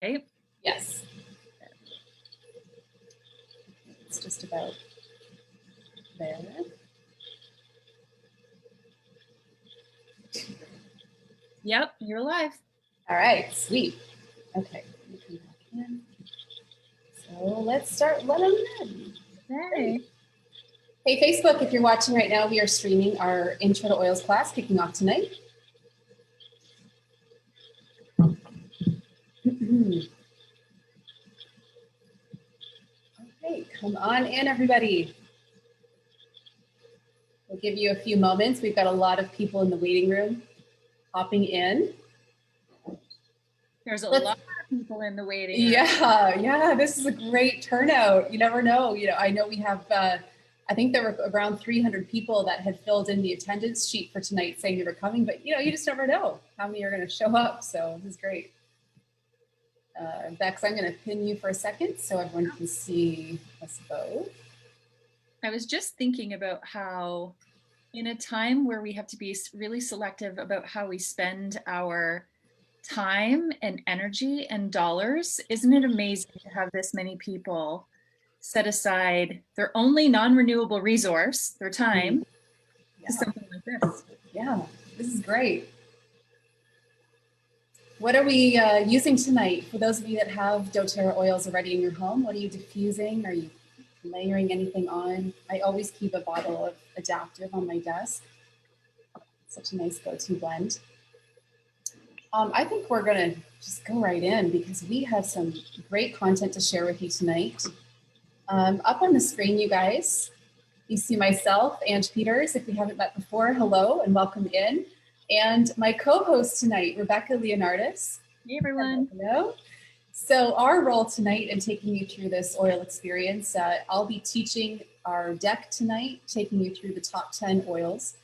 Okay. Yes. It's just about there. Yep, you're live. All right, sweet. Okay, let me come back in. So let's start. Let them in. Hey. Hey, Facebook, if you're watching right now, we are streaming our Intro to Oils class kicking off tonight. Okay, come on in, everybody. We'll give you a few moments. We've got a lot of people in the waiting room hopping in. There's a lot of people in the waiting room. Yeah, this is a great turnout. You never know. I know we have, I think there were around 300 people that had filled in the attendance sheet for tonight saying they were coming, but you just never know how many are going to show up. So this is great. Bex, I'm going to pin you for a second so everyone can see us both. I was just thinking about how in a time where we have to be really selective about how we spend our time and energy and dollars, isn't it amazing to have this many people set aside their only non-renewable resource, their time, to something like this? Yeah, this is great. What are we using tonight? For those of you that have doTERRA oils already in your home, what are you diffusing? Are you layering anything on? I always keep a bottle of Adaptive on my desk. Such a nice go-to blend. I think we're going to just go right in because we have some great content to share with you tonight. Up on the screen, you guys, you see myself, Ange Peters. If we haven't met before, hello and welcome in. And my co-host tonight, Rebecca Leonardis. Hey, everyone. Hello. So our role tonight in taking you through this oil experience, I'll be teaching our deck tonight, taking you through the top 10 oils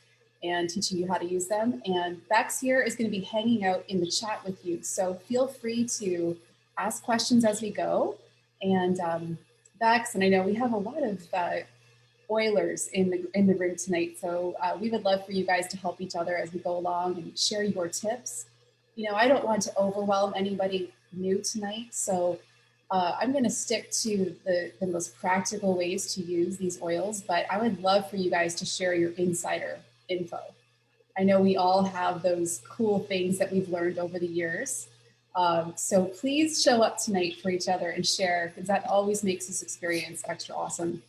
and teaching you how to use them. And Bex here is going to be hanging out in the chat with you. So feel free to ask questions as we go. And Bex, and I know we have a lot of oilers in the room tonight. So we would love for you guys to help each other as we go along and share your tips. I don't want to overwhelm anybody new tonight, so I'm going to stick to the most practical ways to use these oils, but I would love for you guys to share your insider info. I know we all have those cool things that we've learned over the years. So please show up tonight for each other and share, because that always makes this experience extra awesome.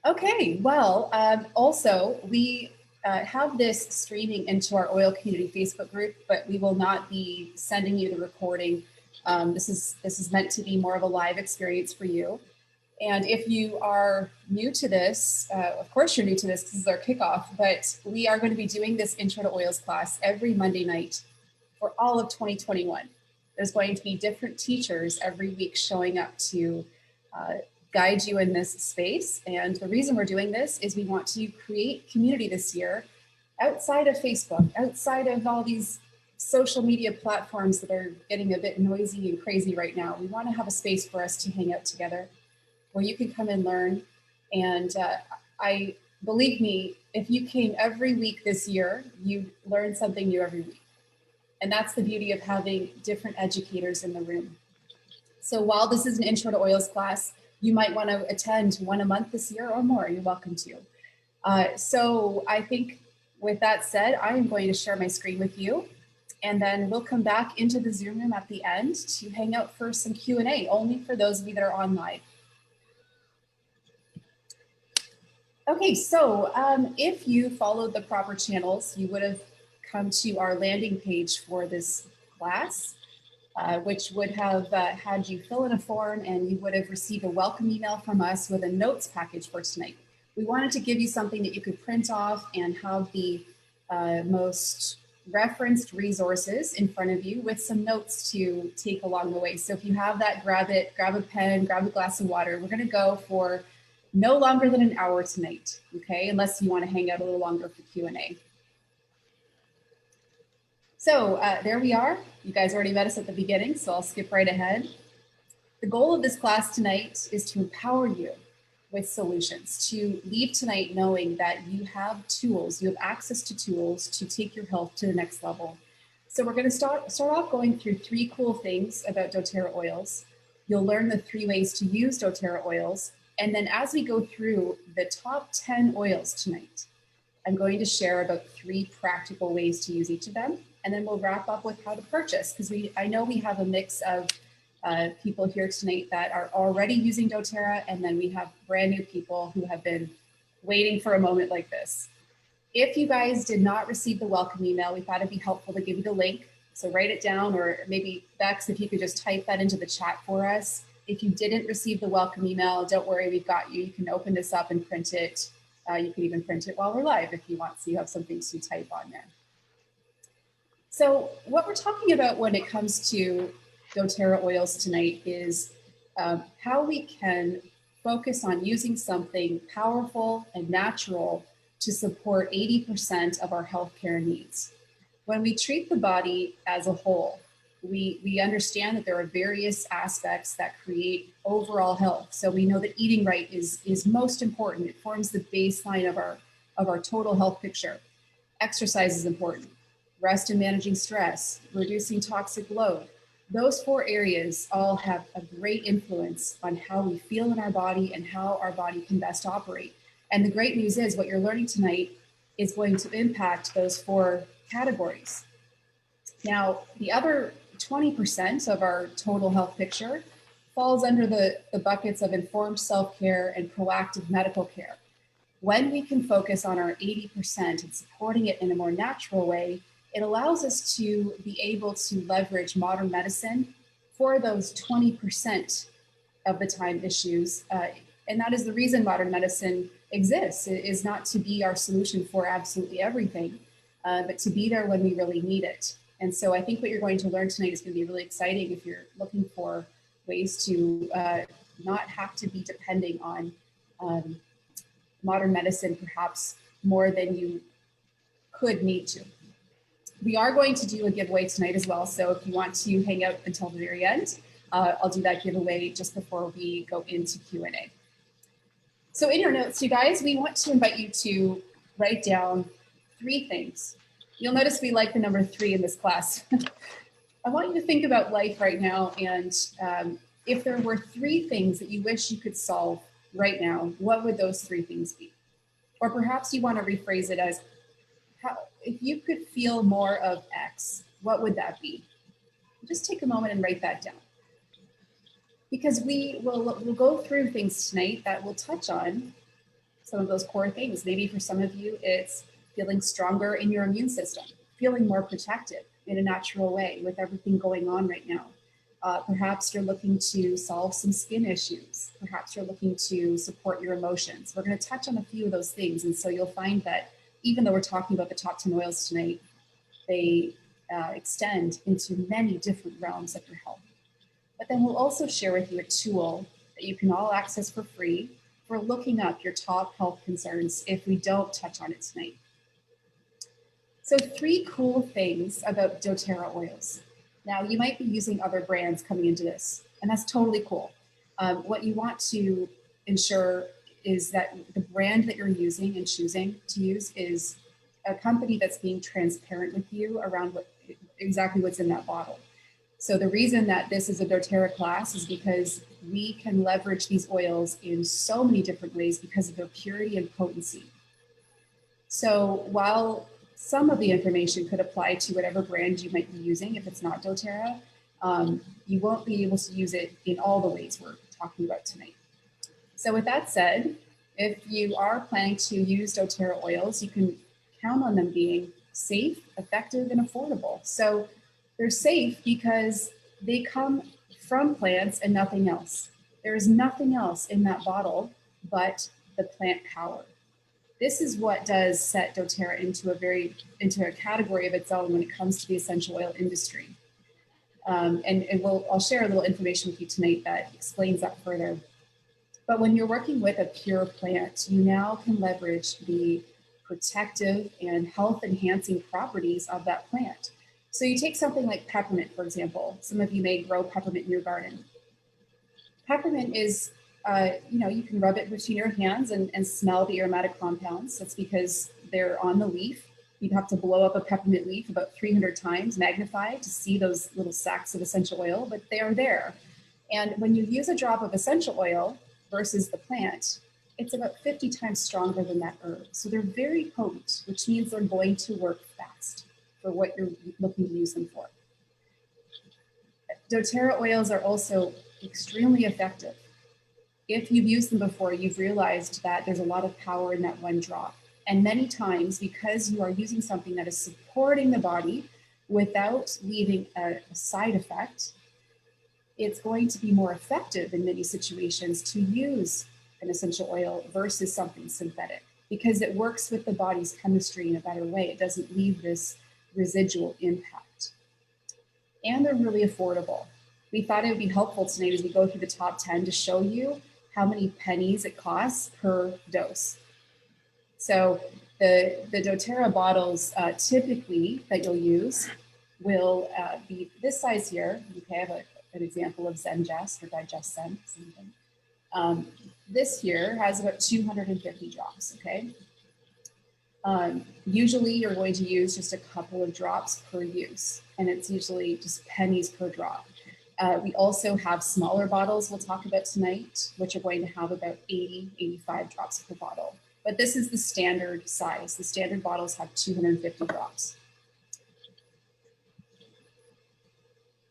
Okay, well, also we have this streaming into our Oil Community Facebook group, but we will not be sending you the recording. This is meant to be more of a live experience for you. And if you are new to this, of course you're new to this, this is our kickoff, but we are going to be doing this Intro to Oils class every Monday night for all of 2021. There's going to be different teachers every week showing up to guide you in this space. And the reason we're doing this is we want to create community this year outside of Facebook, outside of all these social media platforms that are getting a bit noisy and crazy right now. We want to have a space for us to hang out together where you can come and learn. And I believe me, if you came every week this year, you'd learn something new every week. And that's the beauty of having different educators in the room. So while this is an Intro to Oils class, you might want to attend one a month this year or more. You're welcome to. So I think with that said, I am going to share my screen with you, and then we'll come back into the Zoom room at the end to hang out for some Q&A, only for those of you that are on live. Okay, so if you followed the proper channels, you would have come to our landing page for this class. Which would have had you fill in a form, and you would have received a welcome email from us with a notes package for tonight. We wanted to give you something that you could print off and have the most referenced resources in front of you with some notes to take along the way. So if you have that, grab it, grab a pen, grab a glass of water. We're going to go for no longer than an hour tonight, okay? Unless you want to hang out a little longer for Q&A. So there we are. You guys already met us at the beginning, so I'll skip right ahead. The goal of this class tonight is to empower you with solutions, to leave tonight knowing that you have tools, you have access to tools to take your health to the next level. So we're going to start off going through 3 cool things about doTERRA oils. You'll learn the 3 ways to use doTERRA oils. And then as we go through the top 10 oils tonight, I'm going to share about 3 practical ways to use each of them. And then we'll wrap up with how to purchase, because I know we have a mix of people here tonight that are already using doTERRA, and then we have brand new people who have been waiting for a moment like this. If you guys did not receive the welcome email, we thought it'd be helpful to give you the link. So write it down, or maybe Bex, if you could just type that into the chat for us. If you didn't receive the welcome email, don't worry, we've got you. You can open this up and print it. You can even print it while we're live if you want, so you have something to type on there. So what we're talking about when it comes to doTERRA oils tonight is how we can focus on using something powerful and natural to support 80% of our healthcare needs. When we treat the body as a whole, we understand that there are various aspects that create overall health. So we know that eating right is most important. It forms the baseline of our total health picture. Exercise is important. Rest and managing stress, reducing toxic load. Those 4 areas all have a great influence on how we feel in our body and how our body can best operate. And the great news is what you're learning tonight is going to impact those 4 categories. Now, the other 20% of our total health picture falls under the buckets of informed self-care and proactive medical care. When we can focus on our 80% and supporting it in a more natural way, it allows us to be able to leverage modern medicine for those 20% of the time issues. And that is the reason modern medicine exists. It is not to be our solution for absolutely everything, but to be there when we really need it. And so I think what you're going to learn tonight is going to be really exciting if you're looking for ways to not have to be depending on modern medicine, perhaps more than you could need to. We are going to do a giveaway tonight as well. So if you want to hang out until the very end, I'll do that giveaway just before we go into Q&A. So in your notes, you guys, we want to invite you to write down 3 things. You'll notice we like the number 3 in this class. I want you to think about life right now, and if there were 3 things that you wish you could solve right now, what would those 3 things be? Or perhaps you want to rephrase it as, if you could feel more of X, what would that be? Just take a moment and write that down. Because we'll go through things tonight that will touch on some of those core things. Maybe for some of you, it's feeling stronger in your immune system, feeling more protective in a natural way with everything going on right now. Perhaps you're looking to solve some skin issues. Perhaps you're looking to support your emotions. We're going to touch on a few of those things. And so you'll find that even though we're talking about the top 10 oils tonight, they extend into many different realms of your health. But then we'll also share with you a tool that you can all access for free for looking up your top health concerns if we don't touch on it tonight. So 3 cool things about doTERRA oils. Now, you might be using other brands coming into this, and that's totally cool. What you want to ensure is that the brand that you're using and choosing to use is a company that's being transparent with you around exactly what's in that bottle. So the reason that this is a doTERRA class is because we can leverage these oils in so many different ways because of their purity and potency. So while some of the information could apply to whatever brand you might be using, if it's not doTERRA, you won't be able to use it in all the ways we're talking about tonight. So with that said, if you are planning to use doTERRA oils, you can count on them being safe, effective, and affordable. So they're safe because they come from plants and nothing else. There is nothing else in that bottle but the plant power. This is what does set doTERRA into a category of its own when it comes to the essential oil industry. I'll share a little information with you tonight that explains that further. But when you're working with a pure plant, you now can leverage the protective and health enhancing properties of that plant. So you take something like peppermint, for example. Some of you may grow peppermint in your garden. Peppermint is, you can rub it between your hands and smell the aromatic compounds. That's because they're on the leaf. You'd have to blow up a peppermint leaf about 300 times magnified to see those little sacs of essential oil, but they are there. And when you use a drop of essential oil versus the plant, it's about 50 times stronger than that herb. So they're very potent, which means they're going to work fast for what you're looking to use them for. doTERRA oils are also extremely effective. If you've used them before, you've realized that there's a lot of power in that one drop. And many times, because you are using something that is supporting the body without leaving a side effect, it's going to be more effective in many situations to use an essential oil versus something synthetic, because it works with the body's chemistry in a better way. It doesn't leave this residual impact. And they're really affordable. We thought it would be helpful tonight as we go through the top 10 to show you how many pennies it costs per dose. So the doTERRA bottles typically that you'll use will be this size here. Okay, I have an example of Zengest or Digest-Zen. This here has about 250 drops, okay? Usually you're going to use just a couple of drops per use, and it's usually just pennies per drop. We also have smaller bottles we'll talk about tonight, which are going to have about 80, 85 drops per bottle. But this is the standard size. The standard bottles have 250 drops.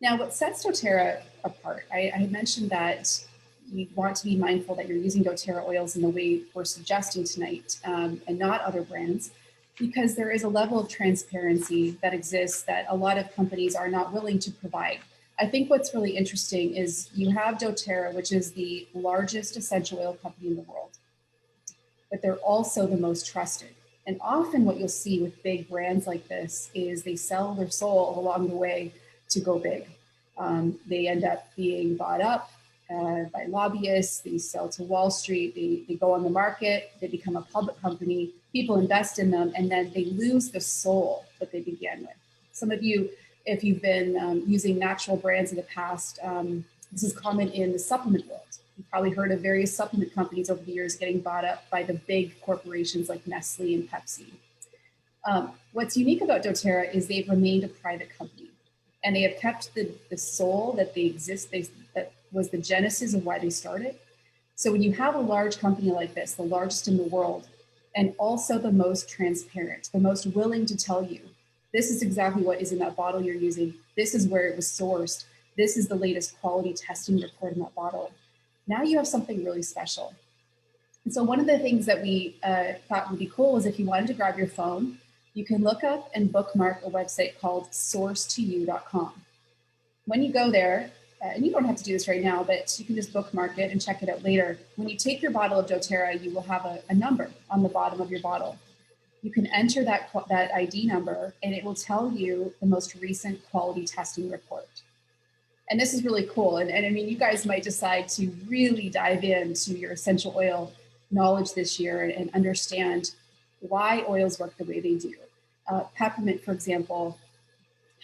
Now, what sets doTERRA apart, I had mentioned that you want to be mindful that you're using doTERRA oils in the way we're suggesting tonight and not other brands, because there is a level of transparency that exists that a lot of companies are not willing to provide. I think what's really interesting is you have doTERRA, which is the largest essential oil company in the world, but they're also the most trusted. And often what you'll see with big brands like this is they sell their soul along the way to go big. They end up being bought up by lobbyists, they sell to Wall Street, they go on the market, they become a public company, people invest in them, and then they lose the soul that they began with. Some of you, if you've been using natural brands in the past, this is common in the supplement world. You've probably heard of various supplement companies over the years getting bought up by the big corporations like Nestle and Pepsi. What's unique about doTERRA is they've remained a private company, and they have kept the soul that they exist, that was the genesis of why they started. So when you have a large company like this, the largest in the world, and also the most transparent, the most willing to tell you, this is exactly what is in that bottle you're using, this is where it was sourced, this is the latest quality testing report in that bottle, now you have something really special. And so one of the things that we thought would be cool is if you wanted to grab your phone, you can look up and bookmark a website called sourcetoyou.com. When you go there, and you don't have to do this right now, but you can just bookmark it and check it out later. When you take your bottle of doTERRA, you will have a number on the bottom of your bottle. You can enter that ID number and it will tell you the most recent quality testing report. And this is really cool. And I mean, you guys might decide to really dive into your essential oil knowledge this year and understand why oils work the way they do. Peppermint, for example,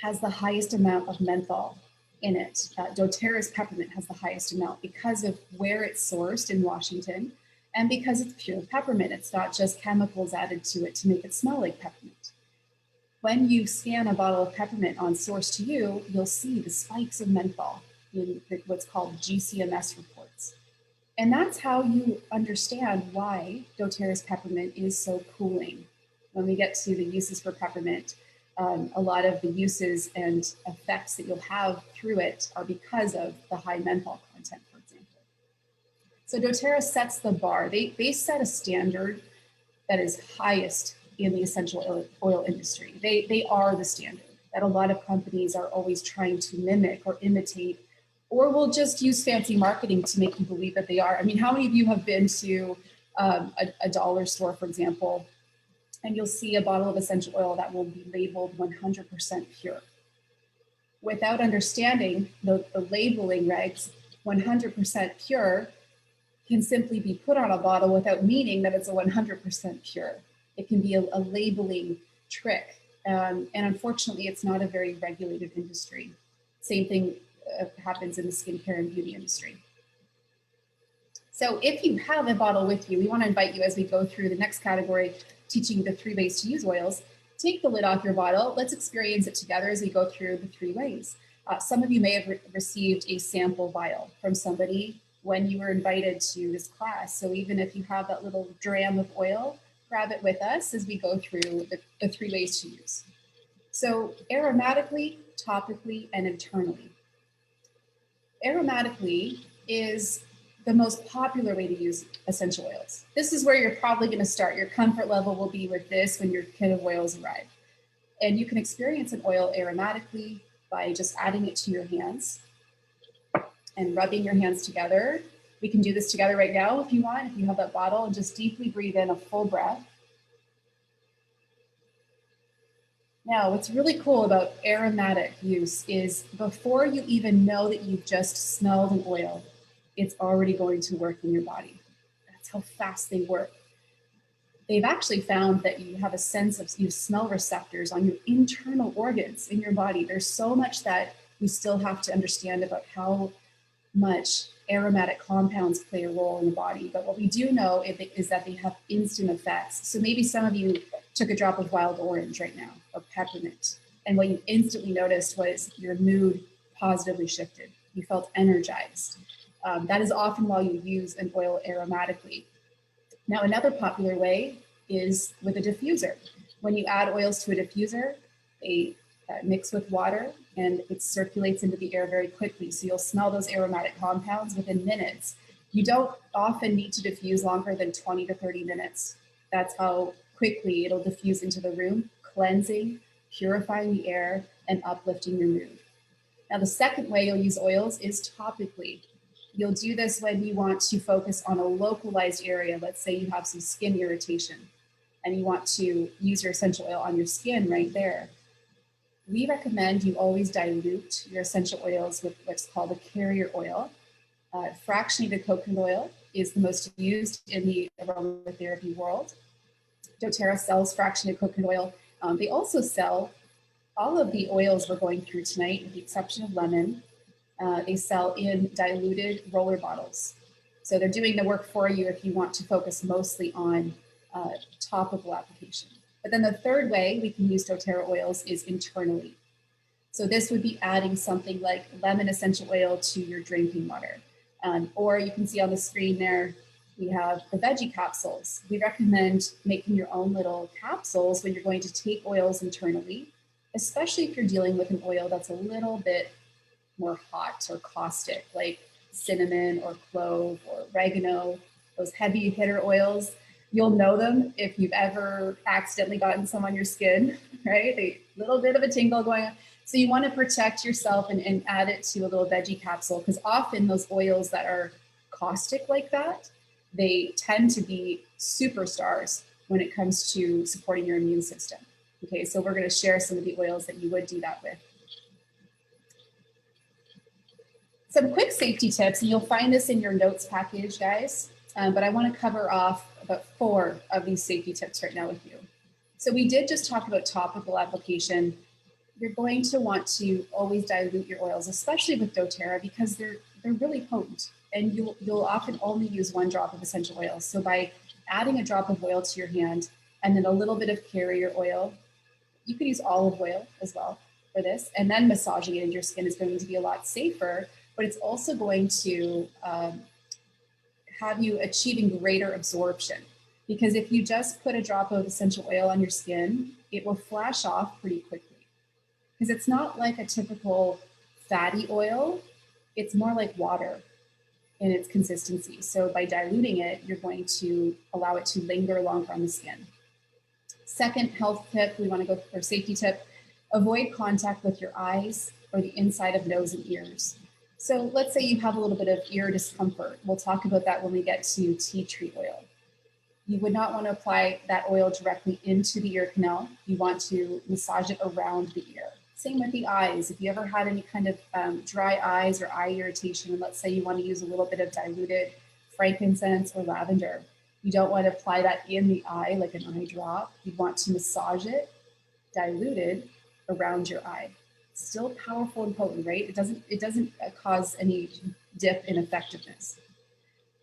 has the highest amount of menthol in it. doTERRA's peppermint has the highest amount because of where it's sourced in Washington and because it's pure peppermint. It's not just chemicals added to it to make it smell like peppermint. When you scan a bottle of peppermint on Source to You, you'll see the spikes of menthol in what's called GCMS reports. And that's how you understand why doTERRA's peppermint is so cooling. When we get to the uses for peppermint, a lot of the uses and effects that you'll have through it are because of the high menthol content, for example. So doTERRA sets the bar. They set a standard that is highest in the essential oil industry. They are the standard that a lot of companies are always trying to mimic or imitate, or will just use fancy marketing to make you believe that they are. I mean, how many of you have been to a dollar store, for example, and you'll see a bottle of essential oil that will be labeled 100% pure. Without understanding the labeling regs, 100% pure can simply be put on a bottle without meaning that it's a 100% pure. It can be a labeling trick. And unfortunately, it's not a very regulated industry. Same thing happens in the skincare and beauty industry. So if you have a bottle with you, we want to invite you as we go through the next category, teaching you the 3 ways to use oils, take the lid off your bottle. Let's experience it together as we go through the 3 ways. Some of you may have received a sample vial from somebody when you were invited to this class. So even if you have that little dram of oil, grab it with us as we go through the 3 ways to use. So aromatically, topically, and internally. Aromatically is the most popular way to use essential oils. This is where you're probably going to start. Your comfort level will be with this when your kit of oils arrive. And you can experience an oil aromatically by just adding it to your hands and rubbing your hands together. We can do this together right now if you want, if you have that bottle, and just deeply breathe in a full breath. Now, what's really cool about aromatic use is before you even know that you've just smelled an oil, it's already going to work in your body. That's how fast they work. They've actually found that you have a sense of, you smell receptors on your internal organs in your body. There's so much that we still have to understand about how much aromatic compounds play a role in the body. But what we do know is that they have instant effects. So maybe some of you took a drop of wild orange right now, or peppermint, and what you instantly noticed was your mood positively shifted. You felt energized. That is often while you use an oil aromatically. Now, another popular way is with a diffuser. When you add oils to a diffuser, they mix with water and it circulates into the air very quickly. So you'll smell those aromatic compounds within minutes. You don't often need to diffuse longer than 20 to 30 minutes. That's how quickly it'll diffuse into the room, cleansing, purifying the air, and uplifting your mood. Now, the second way you'll use oils is topically. You'll do this when you want to focus on a localized area. Let's say you have some skin irritation and you want to use your essential oil on your skin right there. We recommend you always dilute your essential oils with what's called a carrier oil. Fractionated coconut oil is the most used in the aromatherapy world. doTERRA sells fractionated coconut oil. They also sell all of the oils we're going through tonight, with the exception of lemon. They sell in diluted roller bottles. So they're doing the work for you if you want to focus mostly on topical application. But then the third way we can use doTERRA oils is internally. So this would be adding something like lemon essential oil to your drinking water. Or you can see on the screen there, we have the veggie capsules. We recommend making your own little capsules when you're going to take oils internally, especially if you're dealing with an oil that's a little bit more hot or caustic, like cinnamon or clove or oregano, those heavy hitter oils. You'll know them if you've ever accidentally gotten some on your skin, right? A little bit of a tingle going on. So you want to protect yourself and add it to a little veggie capsule, because often those oils that are caustic like that, they tend to be superstars when it comes to supporting your immune system. Okay, so we're going to share some of the oils that you would do that with. Some quick safety tips, and you'll find this in your notes package, guys, but I want to cover off about 4 of these safety tips right now with you. So we did just talk about topical application. You're going to want to always dilute your oils, especially with doTERRA, because they're really potent, and you'll often only use 1 drop of essential oil. So by adding a drop of oil to your hand and then a little bit of carrier oil, you could use olive oil as well for this, and then massaging it into your skin is going to be a lot safer, but it's also going to have you achieving greater absorption. Because if you just put a drop of essential oil on your skin, it will flash off pretty quickly. Because it's not like a typical fatty oil, it's more like water in its consistency. So by diluting it, you're going to allow it to linger longer on the skin. Second health tip, we want to go for safety tip, avoid contact with your eyes or the inside of nose and ears. So let's say you have a little bit of ear discomfort. We'll talk about that when we get to tea tree oil. You would not want to apply that oil directly into the ear canal. You want to massage it around the ear. Same with the eyes. If you ever had any kind of dry eyes or eye irritation, and let's say you want to use a little bit of diluted frankincense or lavender, you don't want to apply that in the eye like an eye drop. You want to massage it diluted around your eye. Still powerful and potent, right? It doesn't cause any dip in effectiveness.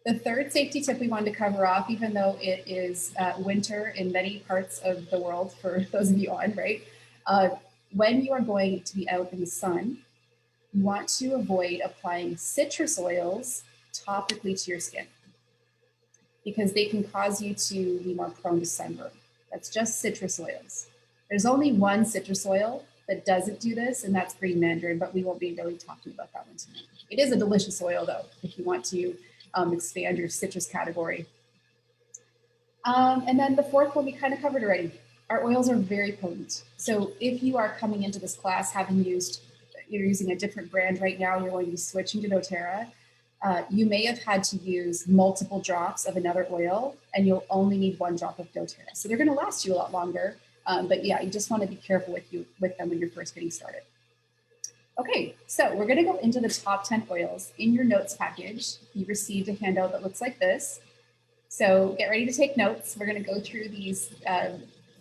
The third safety tip we wanted to cover off, even though it is winter in many parts of the world for those of you on, right? When you are going to be out in the sun, you want to avoid applying citrus oils topically to your skin because they can cause you to be more prone to sunburn. That's just citrus oils. There's only one citrus oil that doesn't do this, and that's green mandarin, but we won't be really talking about that one tonight. It is a delicious oil, though, if you want to expand your citrus category. And then the fourth one we kind of covered already. Our oils are very potent. So if you are coming into this class having you're using a different brand right now, you're going to be switching to doTERRA, you may have had to use multiple drops of another oil and you'll only need one drop of doTERRA. So they're going to last you a lot longer. But yeah, you just want to be careful with them when you're first getting started. Okay, so we're going to go into the top 10 oils. In your notes package, you received a handout that looks like this. So get ready to take notes. We're going to go through these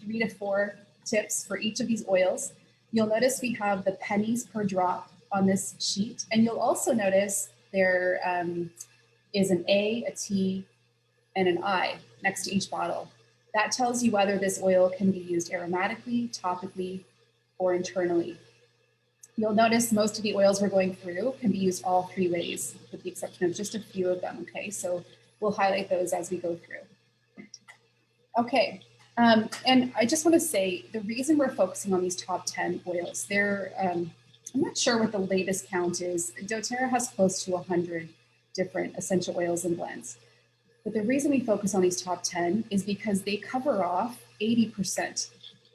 3 to 4 tips for each of these oils. You'll notice we have the pennies per drop on this sheet. And you'll also notice there is an A, a T, and an I next to each bottle. That tells you whether this oil can be used aromatically, topically, or internally. You'll notice most of the oils we're going through can be used all 3 ways, with the exception of just a few of them, okay? So we'll highlight those as we go through. Okay, and I just want to say the reason we're focusing on these top 10 oils, I'm not sure what the latest count is. doTERRA has close to 100 different essential oils and blends. But the reason we focus on these top 10 is because they cover off 80%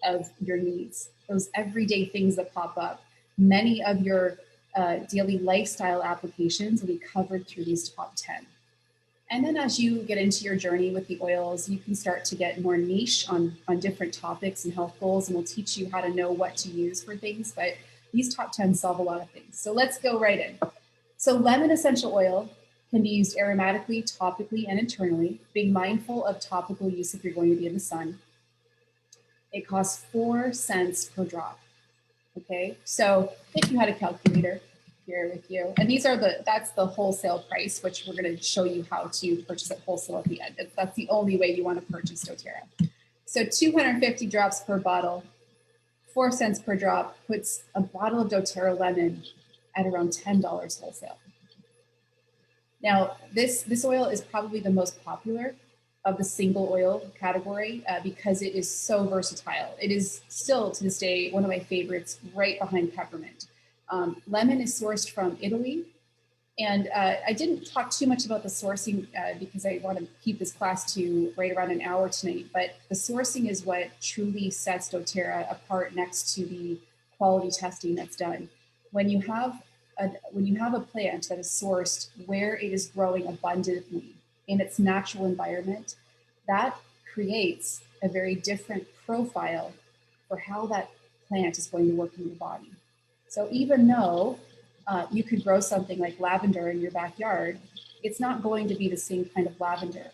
of your needs, those everyday things that pop up. Many of your daily lifestyle applications will be covered through these top 10. And then as you get into your journey with the oils, you can start to get more niche on different topics and health goals, and we'll teach you how to know what to use for things. But these top 10 solve a lot of things. So let's go right in. So lemon essential oil can be used aromatically, topically, and internally. Being mindful of topical use if you're going to be in the sun. It costs 4 cents per drop. Okay, so if you had a calculator here with you, and that's the wholesale price, which we're going to show you how to purchase at wholesale at the end. That's the only way you want to purchase doTERRA. So 250 drops per bottle, 4 cents per drop puts a bottle of doTERRA lemon at around $10 wholesale. Now, this oil is probably the most popular of the single oil category because it is so versatile. It is still, to this day, one of my favorites, right behind peppermint. Lemon is sourced from Italy. And I didn't talk too much about the sourcing because I want to keep this class to right around an hour tonight. But the sourcing is what truly sets doTERRA apart next to the quality testing that's done. When you have a plant that is sourced where it is growing abundantly in its natural environment, that creates a very different profile for how that plant is going to work in your body. So even though you could grow something like lavender in your backyard, it's not going to be the same kind of lavender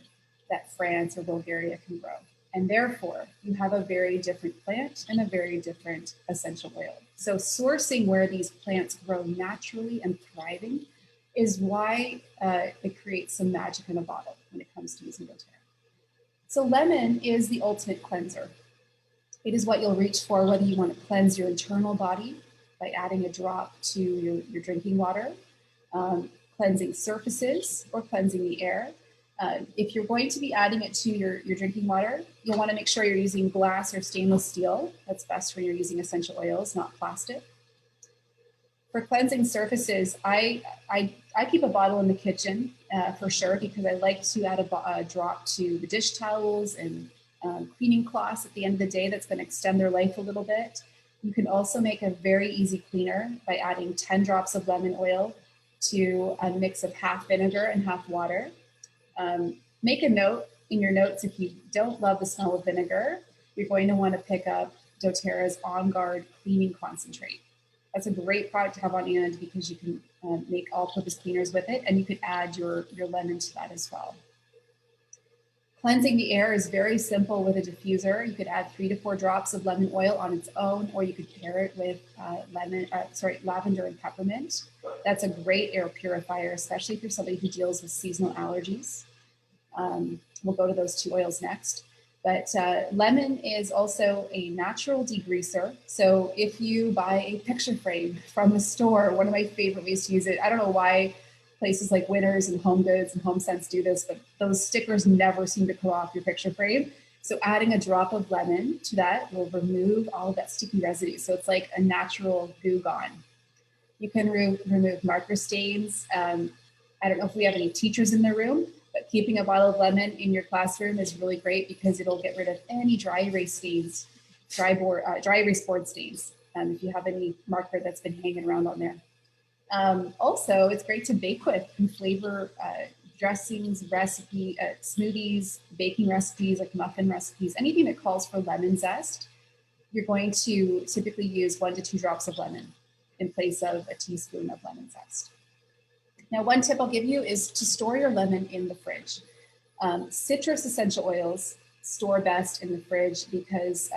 that France or Bulgaria can grow. And therefore, you have a very different plant and a very different essential oil. So sourcing where these plants grow naturally and thriving is why it creates some magic in a bottle when it comes to using doTERRA. So lemon is the ultimate cleanser. It is what you'll reach for whether you want to cleanse your internal body by adding a drop to your drinking water, cleansing surfaces, or cleansing the air. If you're going to be adding it to your drinking water, you'll want to make sure you're using glass or stainless steel. That's best when you're using essential oils, not plastic. For cleansing surfaces, I keep a bottle in the kitchen for sure because I like to add a drop to the dish towels and cleaning cloths at the end of the day. That's going to extend their life a little bit. You can also make a very easy cleaner by adding 10 drops of lemon oil to a mix of half vinegar and half water. Make a note in your notes if you don't love the smell of vinegar, you're going to want to pick up doTERRA's On Guard Cleaning Concentrate. That's a great product to have on hand because you can make all-purpose cleaners with it, and you could add your lemon to that as well. Cleansing the air is very simple with a diffuser. You could add 3 to 4 drops of lemon oil on its own, or you could pair it with lavender and peppermint. That's a great air purifier, especially if you're somebody who deals with seasonal allergies. We'll go to those 2 oils next. But lemon is also a natural degreaser. So if you buy a picture frame from the store, one of my favorite ways to use it, I don't know why places like Winners and Home Goods and HomeSense do this, but those stickers never seem to come off your picture frame. So adding a drop of lemon to that will remove all of that sticky residue. So it's like a natural goo gone. You can remove marker stains. I don't know if we have any teachers in the room, but keeping a bottle of lemon in your classroom is really great because it'll get rid of any dry erase stains, dry erase board stains, if you have any marker that's been hanging around on there. Also, it's great to bake with and flavor dressings, smoothies, baking recipes, like muffin recipes, anything that calls for lemon zest. You're going to typically use 1 to 2 drops of lemon in place of a teaspoon of lemon zest. Now, one tip I'll give you is to store your lemon in the fridge. Citrus essential oils store best in the fridge because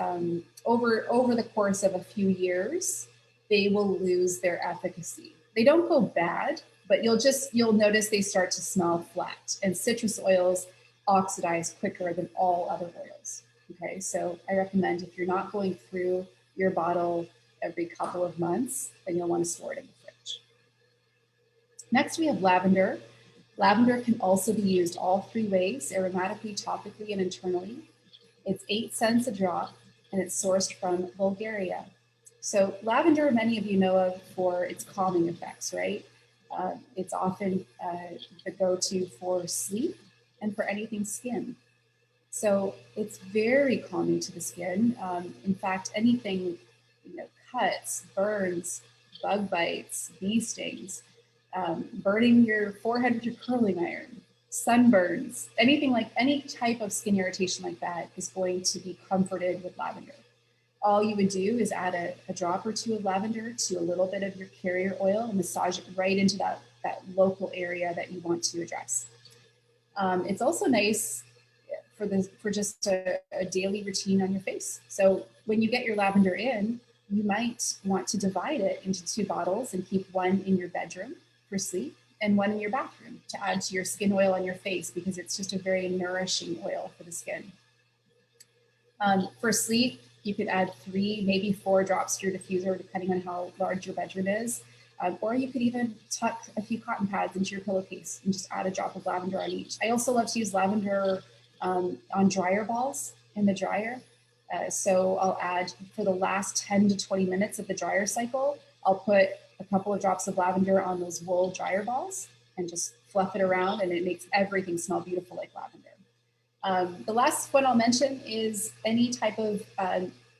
over the course of a few years, they will lose their efficacy. They don't go bad, but you'll notice they start to smell flat, and citrus oils oxidize quicker than all other oils. Okay, so I recommend if you're not going through your bottle every couple of months, then you'll want to store it in the fridge. Next, we have lavender. Lavender can also be used all 3 ways, aromatically, topically, and internally. It's 8 cents a drop, and it's sourced from Bulgaria. So lavender, many of you know of for its calming effects, right? It's often the go-to for sleep and for anything skin. So it's very calming to the skin. In fact, anything, cuts, burns, bug bites, bee stings, burning your forehead with your curling iron, sunburns, any type of skin irritation like that is going to be comforted with lavender. All you would do is add a drop or 2 of lavender to a little bit of your carrier oil and massage it right into that local area that you want to address. It's also nice for just a daily routine on your face. So when you get your lavender in, you might want to divide it into 2 bottles and keep one in your bedroom for sleep and one in your bathroom to add to your skin oil on your face because it's just a very nourishing oil for the skin. For sleep, you could add 3, maybe 4 drops to your diffuser, depending on how large your bedroom is. Or you could even tuck a few cotton pads into your pillowcase and just add a drop of lavender on each. I also love to use lavender on dryer balls in the dryer. So I'll add, for the last 10 to 20 minutes of the dryer cycle, I'll put a couple of drops of lavender on those wool dryer balls and just fluff it around, and it makes everything smell beautiful like lavender. The last one I'll mention is any type of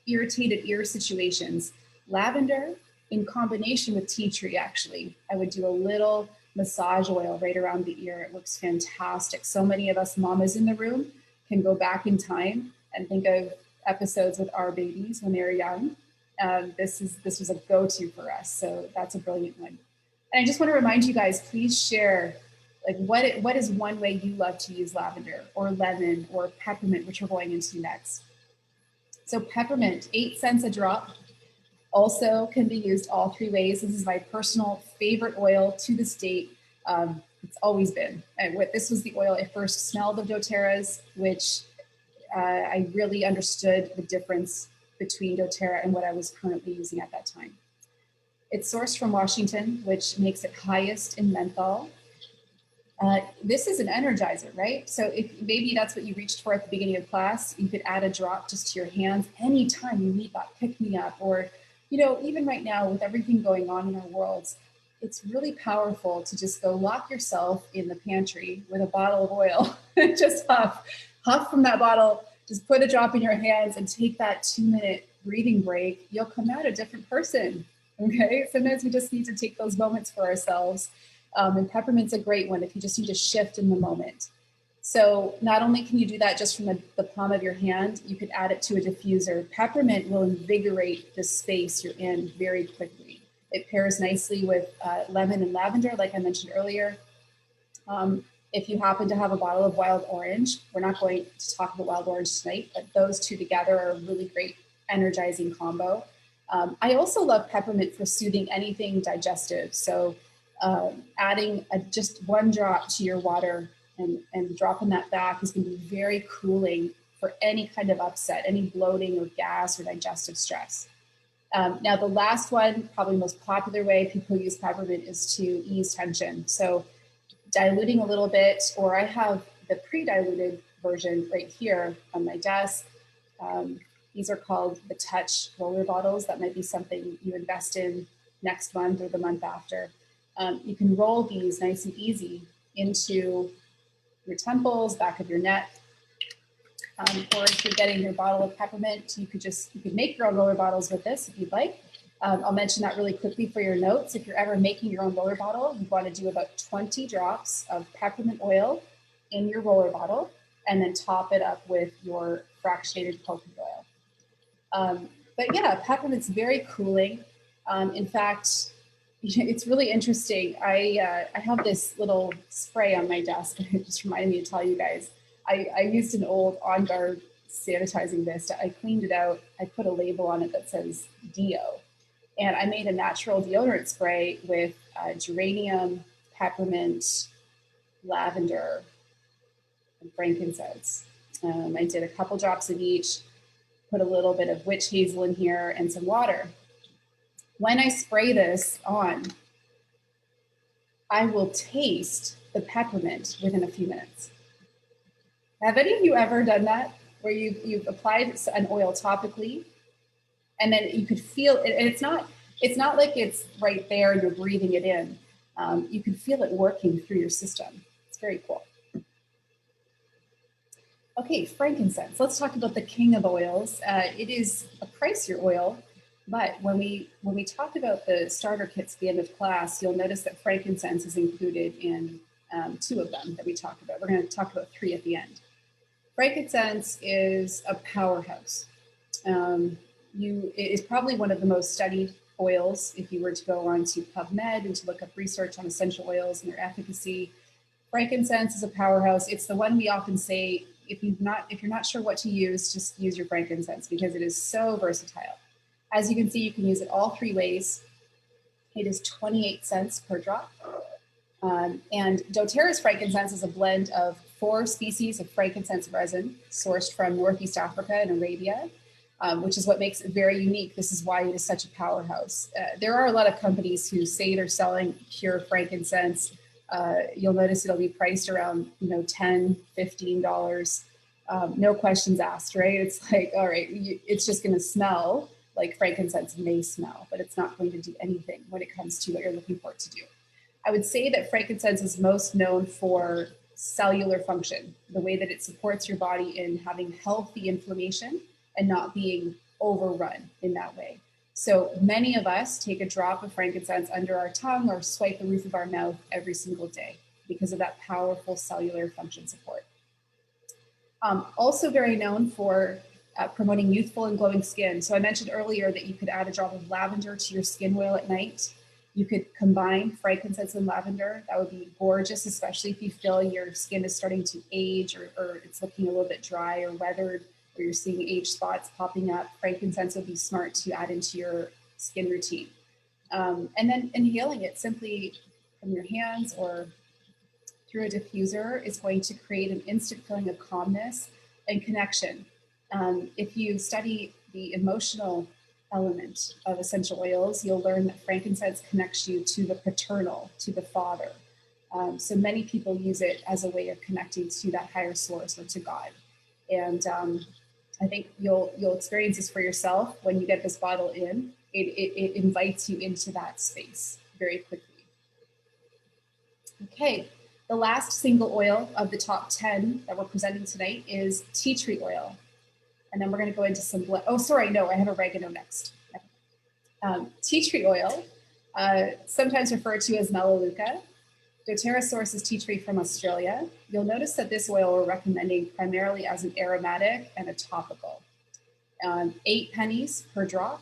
irritated ear situations. Lavender in combination with tea tree, actually. I would do a little massage oil right around the ear. It looks fantastic. So many of us mamas in the room can go back in time and think of episodes with our babies when they were young. This was a go-to for us. So that's a brilliant one. And I just want to remind you guys, please share what is one way you love to use lavender or lemon or peppermint, which we're going into next. So peppermint, 8 cents a drop, also can be used all 3 ways. This is my personal favorite oil to this date. It's always been. This was the oil I first smelled of doTERRA's, which I really understood the difference between doTERRA and what I was currently using at that time. It's sourced from Washington, which makes it highest in menthol. This is an energizer, right? So if maybe that's what you reached for at the beginning of class, you could add a drop just to your hands anytime you need that pick-me-up, or, even right now with everything going on in our worlds, it's really powerful to just go lock yourself in the pantry with a bottle of oil and just huff from that bottle, just put a drop in your hands and take that 2-minute breathing break. You'll come out a different person, okay? Sometimes we just need to take those moments for ourselves. And peppermint's a great one if you just need to shift in the moment. So not only can you do that just from the palm of your hand, you could add it to a diffuser. Peppermint will invigorate the space you're in very quickly. It pairs nicely with lemon and lavender, like I mentioned earlier. If you happen to have a bottle of wild orange, we're not going to talk about wild orange tonight, but those two together are a really great energizing combo. I also love peppermint for soothing anything digestive. So adding just one drop to your water and dropping that back is going to be very cooling for any kind of upset, any bloating or gas or digestive stress. Now, the last one, probably most popular way people use peppermint is to ease tension. So diluting a little bit, or I have the pre-diluted version right here on my desk. These are called the Touch roller bottles. That might be something you invest in next month or the month after. You can roll these nice and easy into your temples, back of your neck. Or if you're getting your bottle of peppermint, you could make your own roller bottles with this if you'd like. I'll mention that really quickly for your notes. If you're ever making your own roller bottle, you want to do about 20 drops of peppermint oil in your roller bottle, and then top it up with your fractionated coconut oil. But yeah, peppermint's very cooling. In fact, it's really interesting. I have this little spray on my desk. It just reminded me to tell you guys. I used an old On Guard sanitizing mist. I cleaned it out. I put a label on it that says Deo. And I made a natural deodorant spray with geranium, peppermint, lavender, and frankincense. I did a couple drops of each, put a little bit of witch hazel in here and some water. When I spray this on, I will taste the peppermint within a few minutes. Have any of you ever done that, where you've applied an oil topically and then you could feel it, and it's not like it's right there and you're breathing it in. You can feel it working through your system. It's very cool. Okay, frankincense. Let's talk about the king of oils. It is a pricier oil, but when we talk about the starter kits at the end of class, you'll notice that frankincense is included in 2 of them that we talk about. We're going to talk about 3 at the end. Frankincense is a powerhouse. It is probably one of the most studied oils if you were to go on to PubMed and to look up research on essential oils and their efficacy. Frankincense is a powerhouse. It's the one we often say, if you're not sure what to use, just use your frankincense because it is so versatile. As you can see, you can use it all 3 ways. It is 28 cents per drop. And doTERRA's frankincense is a blend of 4 species of frankincense resin sourced from Northeast Africa and Arabia, which is what makes it very unique. This is why it is such a powerhouse. There are a lot of companies who say they're selling pure frankincense. You'll notice it'll be priced around $10, $15. No questions asked, right? It's like, all right, it's just going to smell like frankincense may smell, but it's not going to do anything when it comes to what you're looking for it to do. I would say that frankincense is most known for cellular function, the way that it supports your body in having healthy inflammation and not being overrun in that way. So many of us take a drop of frankincense under our tongue or swipe the roof of our mouth every single day because of that powerful cellular function support. Also very known for promoting youthful and glowing skin. So I mentioned earlier that you could add a drop of lavender to your skin oil at night. You could combine frankincense and lavender. That would be gorgeous, especially if you feel your skin is starting to age or it's looking a little bit dry or weathered, or you're seeing age spots popping up. Frankincense would be smart to add into your skin routine. And then inhaling it simply from your hands or through a diffuser is going to create an instant feeling of calmness and connection. If you study the emotional element of essential oils, you'll learn that frankincense connects you to the paternal, to the father. So many people use it as a way of connecting to that higher source or to God. And I think you'll experience this for yourself when you get this bottle in. It invites you into that space very quickly. Okay, the last single oil of the top 10 that we're presenting tonight is tea tree oil. And then we're going to go into some, I have oregano next. Tea tree oil, sometimes referred to as melaleuca. doTERRA sources tea tree from Australia. You'll notice that this oil we're recommending primarily as an aromatic and a topical. 8 pennies per drop,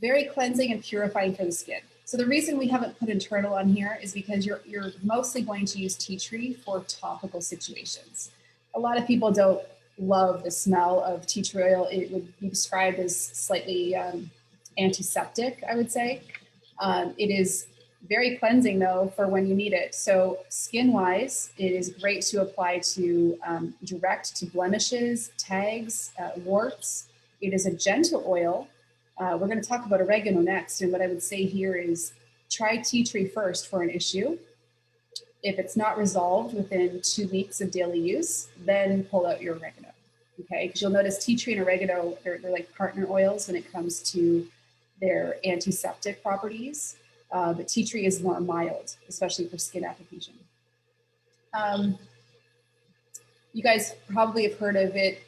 very cleansing and purifying for the skin. So the reason we haven't put internal on here is because you're mostly going to use tea tree for topical situations. A lot of people don't love the smell of tea tree oil. It would be described as slightly antiseptic, I would say. It is very cleansing though for when you need it. So skin-wise, it is great to apply to direct to blemishes, tags, warts. It is a gentle oil. We're going to talk about oregano next, and what I would say here is try tea tree first for an issue. If it's not resolved within 2 weeks of daily use, then pull out your oregano, okay? Because you'll notice tea tree and oregano, they're like partner oils when it comes to their antiseptic properties, but tea tree is more mild, especially for skin application. You guys probably have heard of it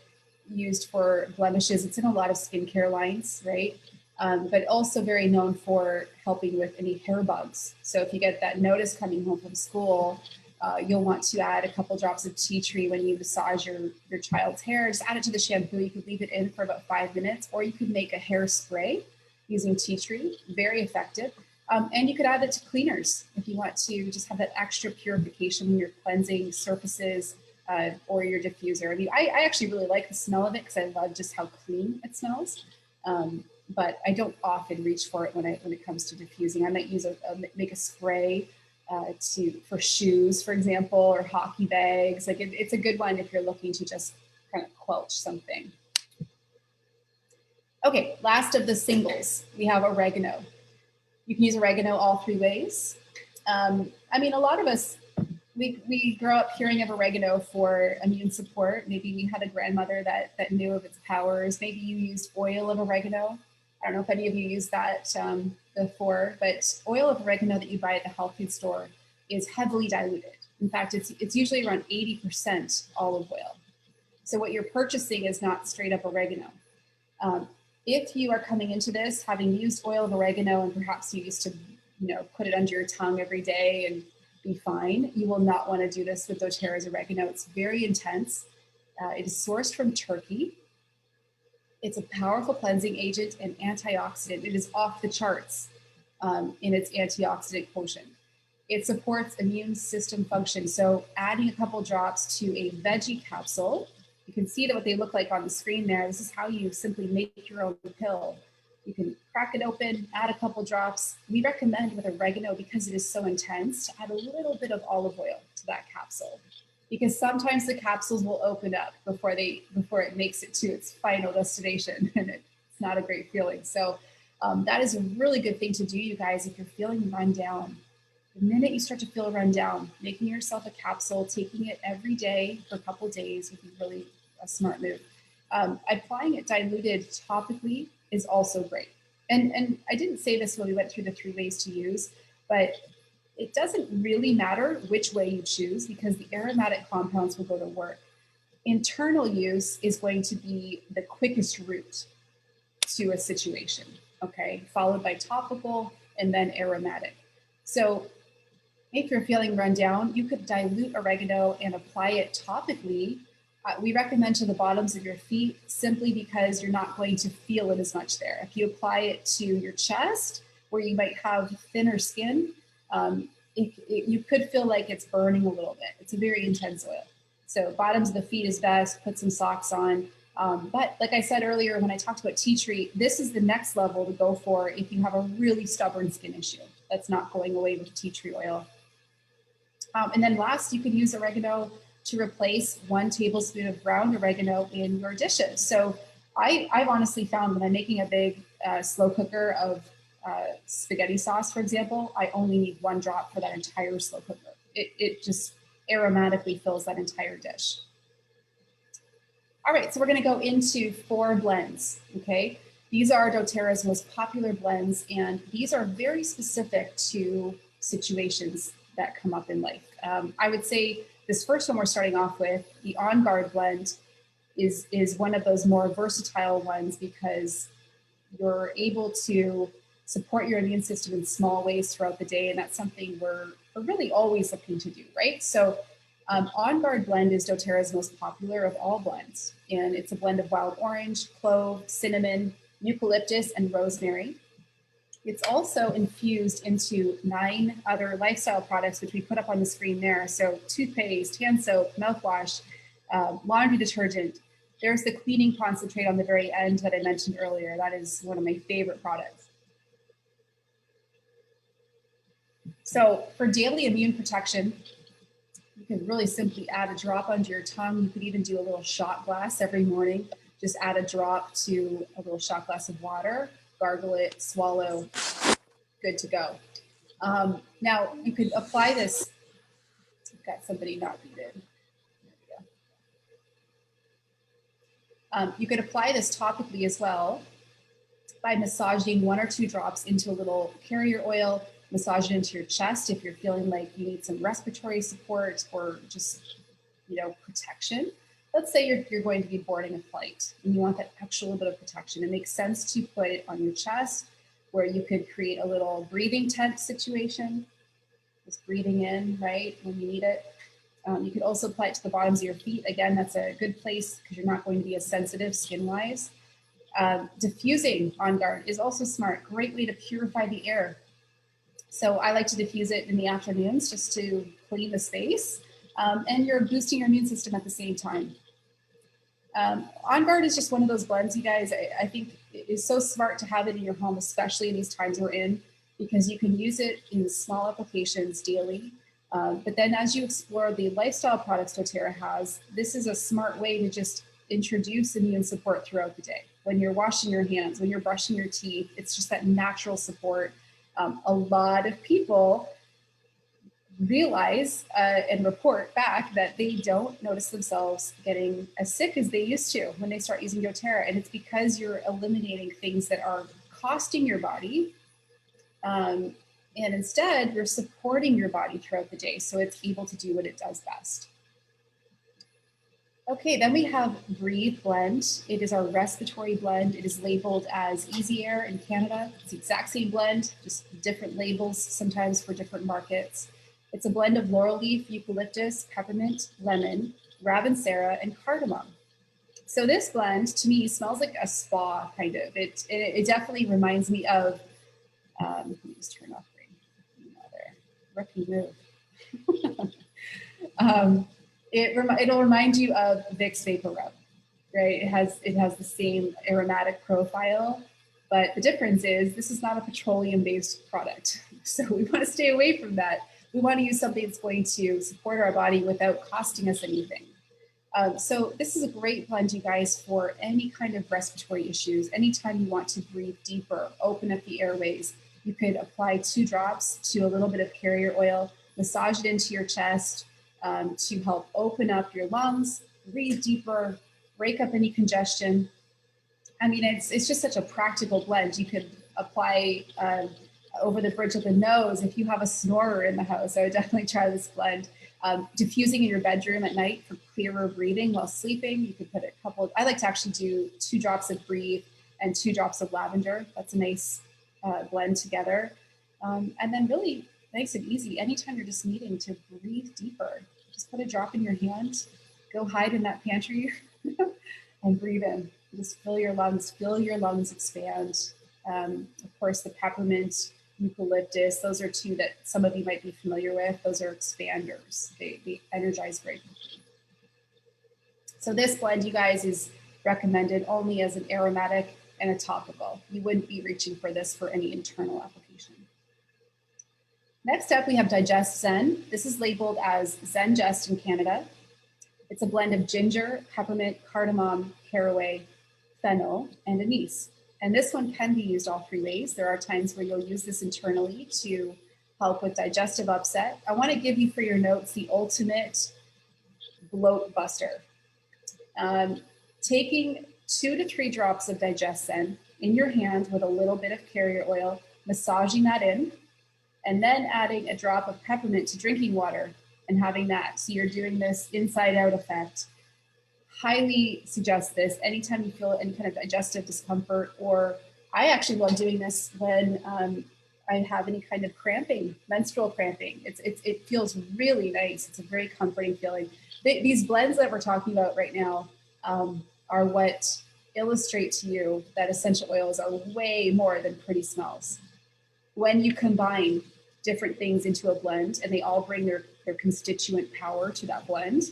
used for blemishes. It's in a lot of skincare lines, right? But also very known for helping with any hair bugs. So if you get that notice coming home from school, you'll want to add a couple drops of tea tree when you massage your child's hair. Just add it to the shampoo. You could leave it in for about 5 minutes, or you could make a hair spray using tea tree, very effective. And you could add it to cleaners if you want to just have that extra purification when you're cleansing surfaces or your diffuser. I mean, I actually really like the smell of it because I love just how clean it smells. But I don't often reach for it when it comes to diffusing. I might use make a spray for shoes, for example, or hockey bags. Like it's a good one if you're looking to just kind of quelch something. Okay, last of the singles, we have oregano. You can use oregano all 3 ways. I mean, a lot of us, we grow up hearing of oregano for immune support. Maybe we had a grandmother that knew of its powers. Maybe you used oil of oregano. I don't know if any of you used that before, but oil of oregano that you buy at the health food store is heavily diluted. In fact, it's usually around 80% olive oil. So what you're purchasing is not straight up oregano. If you are coming into this having used oil of oregano and perhaps you used to, put it under your tongue every day and be fine, you will not want to do this with doTERRA's oregano. It's very intense. It is sourced from Turkey. It's a powerful cleansing agent and antioxidant. It is off the charts in its antioxidant quotient. It supports immune system function. So adding a couple drops to a veggie capsule, you can see what they look like on the screen there. This is how you simply make your own pill. You can crack it open, add a couple drops. We recommend with oregano, because it is so intense, to add a little bit of olive oil to that capsule, because sometimes the capsules will open up before it makes it to its final destination, and it's not a great feeling. So that is a really good thing to do, you guys, if you're feeling run down. The minute you start to feel run down, making yourself a capsule, taking it every day for a couple days would be really a smart move. Applying it diluted topically is also great. And I didn't say this when we went through the 3 ways to use, but it doesn't really matter which way you choose because the aromatic compounds will go to work. Internal use is going to be the quickest route to a situation, okay? Followed by topical and then aromatic. So if you're feeling run down, you could dilute oregano and apply it topically. We recommend to the bottoms of your feet simply because you're not going to feel it as much there. If you apply it to your chest, where you might have thinner skin, you could feel like it's burning a little bit. It's a very intense oil. So bottoms of the feet is best, put some socks on. But like I said earlier, when I talked about tea tree, this is the next level to go for if you have a really stubborn skin issue that's not going away with tea tree oil. And then last, you can use oregano to replace 1 tablespoon of ground oregano in your dishes. So I've honestly found when I'm making a big slow cooker of spaghetti sauce, for example, I only need 1 drop for that entire slow cooker. It just aromatically fills that entire dish. All right, so we're gonna go into 4 blends, okay? These are doTERRA's most popular blends, and these are very specific to situations that come up in life. I would say this first one we're starting off with, the On Guard blend, is one of those more versatile ones because you're able to support your immune system in small ways throughout the day, and that's something we're really always looking to do, right? So On Guard blend is doTERRA's most popular of all blends, and it's a blend of wild orange, clove, cinnamon, eucalyptus, and rosemary. It's also infused into 9 other lifestyle products, which we put up on the screen there. So toothpaste, hand soap, mouthwash, laundry detergent. There's the cleaning concentrate on the very end that I mentioned earlier. That is one of my favorite products. So for daily immune protection, you can really simply add a drop under your tongue. You could even do a little shot glass every morning. Just add a drop to a little shot glass of water, gargle it, swallow, good to go. Now you could apply this. I've got somebody not muted. You could apply this topically as well by massaging 1 or 2 drops into a little carrier oil, massage it into your chest if you're feeling like you need some respiratory support or just, protection. Let's say you're going to be boarding a flight and you want that extra little bit of protection. It makes sense to put it on your chest where you could create a little breathing tent situation, just breathing in, right, when you need it. You could also apply it to the bottoms of your feet. Again, that's a good place because you're not going to be as sensitive skin-wise. Diffusing on guard is also smart. Great way to purify the air. So I like to diffuse it in the afternoons just to clean the space. And you're boosting your immune system at the same time. On Guard is just one of those blends, you guys. I think it is so smart to have it in your home, especially in these times we're in, because you can use it in small applications daily. But then as you explore the lifestyle products doTERRA has, this is a smart way to just introduce immune support throughout the day. When you're washing your hands, when you're brushing your teeth, it's just that natural support. A lot of people realize and report back that they don't notice themselves getting as sick as they used to when they start using doTERRA. And it's because you're eliminating things that are costing your body. And instead, you're supporting your body throughout the day so it's able to do what it does best. Okay, then we have Breathe Blend. It is our respiratory blend. It is labeled as Easy Air in Canada. It's the exact same blend, just different labels sometimes for different markets. It's a blend of laurel leaf, eucalyptus, peppermint, lemon, ravensara, and cardamom. So this blend, to me, smells like a spa, kind of. It definitely reminds me of, let me just turn off rookie move. It'll remind you of Vicks Vapor Rub, right? It has the same aromatic profile, but the difference is this is not a petroleum-based product. So we want to stay away from that. We want to use something that's going to support our body without costing us anything. So this is a great blend, you guys, for any kind of respiratory issues. Anytime you want to breathe deeper, open up the airways, you could apply 2 drops to a little bit of carrier oil, massage it into your chest to help open up your lungs, breathe deeper, break up any congestion. I mean, it's just such a practical blend. You could apply over the bridge of the nose. If you have a snorer in the house, I would definitely try this blend. Diffusing in your bedroom at night for clearer breathing while sleeping. You could put a couple, I like to actually do 2 drops of Breathe and 2 drops of lavender. That's a nice blend together. And then really makes it easy. Anytime you're just needing to breathe deeper, just put a drop in your hand, go hide in that pantry and breathe in. Just feel your lungs expand. Of course, the peppermint, eucalyptus, those are 2 that some of you might be familiar with. Those are expanders. They energize very quickly. So this blend, you guys, is recommended only as an aromatic and a topical. You wouldn't be reaching for this for any internal application. Next up, we have Digest Zen. This is labeled as Zengest in Canada. It's a blend of ginger, peppermint, cardamom, caraway, fennel, and anise. And this one can be used all 3 ways. There are times where you'll use this internally to help with digestive upset. I want to give you for your notes the ultimate bloat buster. Taking 2 to 3 drops of Digest Zen in your hand with a little bit of carrier oil, massaging that in, and then adding a drop of peppermint to drinking water and having that. So you're doing this inside out effect. Highly suggest this anytime you feel any kind of digestive discomfort, or I actually love doing this when I have any kind of cramping, menstrual cramping. It feels really nice. It's a very comforting feeling. These blends that we're talking about right now are what illustrate to you that essential oils are way more than pretty smells. when you combine different things into a blend and they all bring their constituent power to that blend,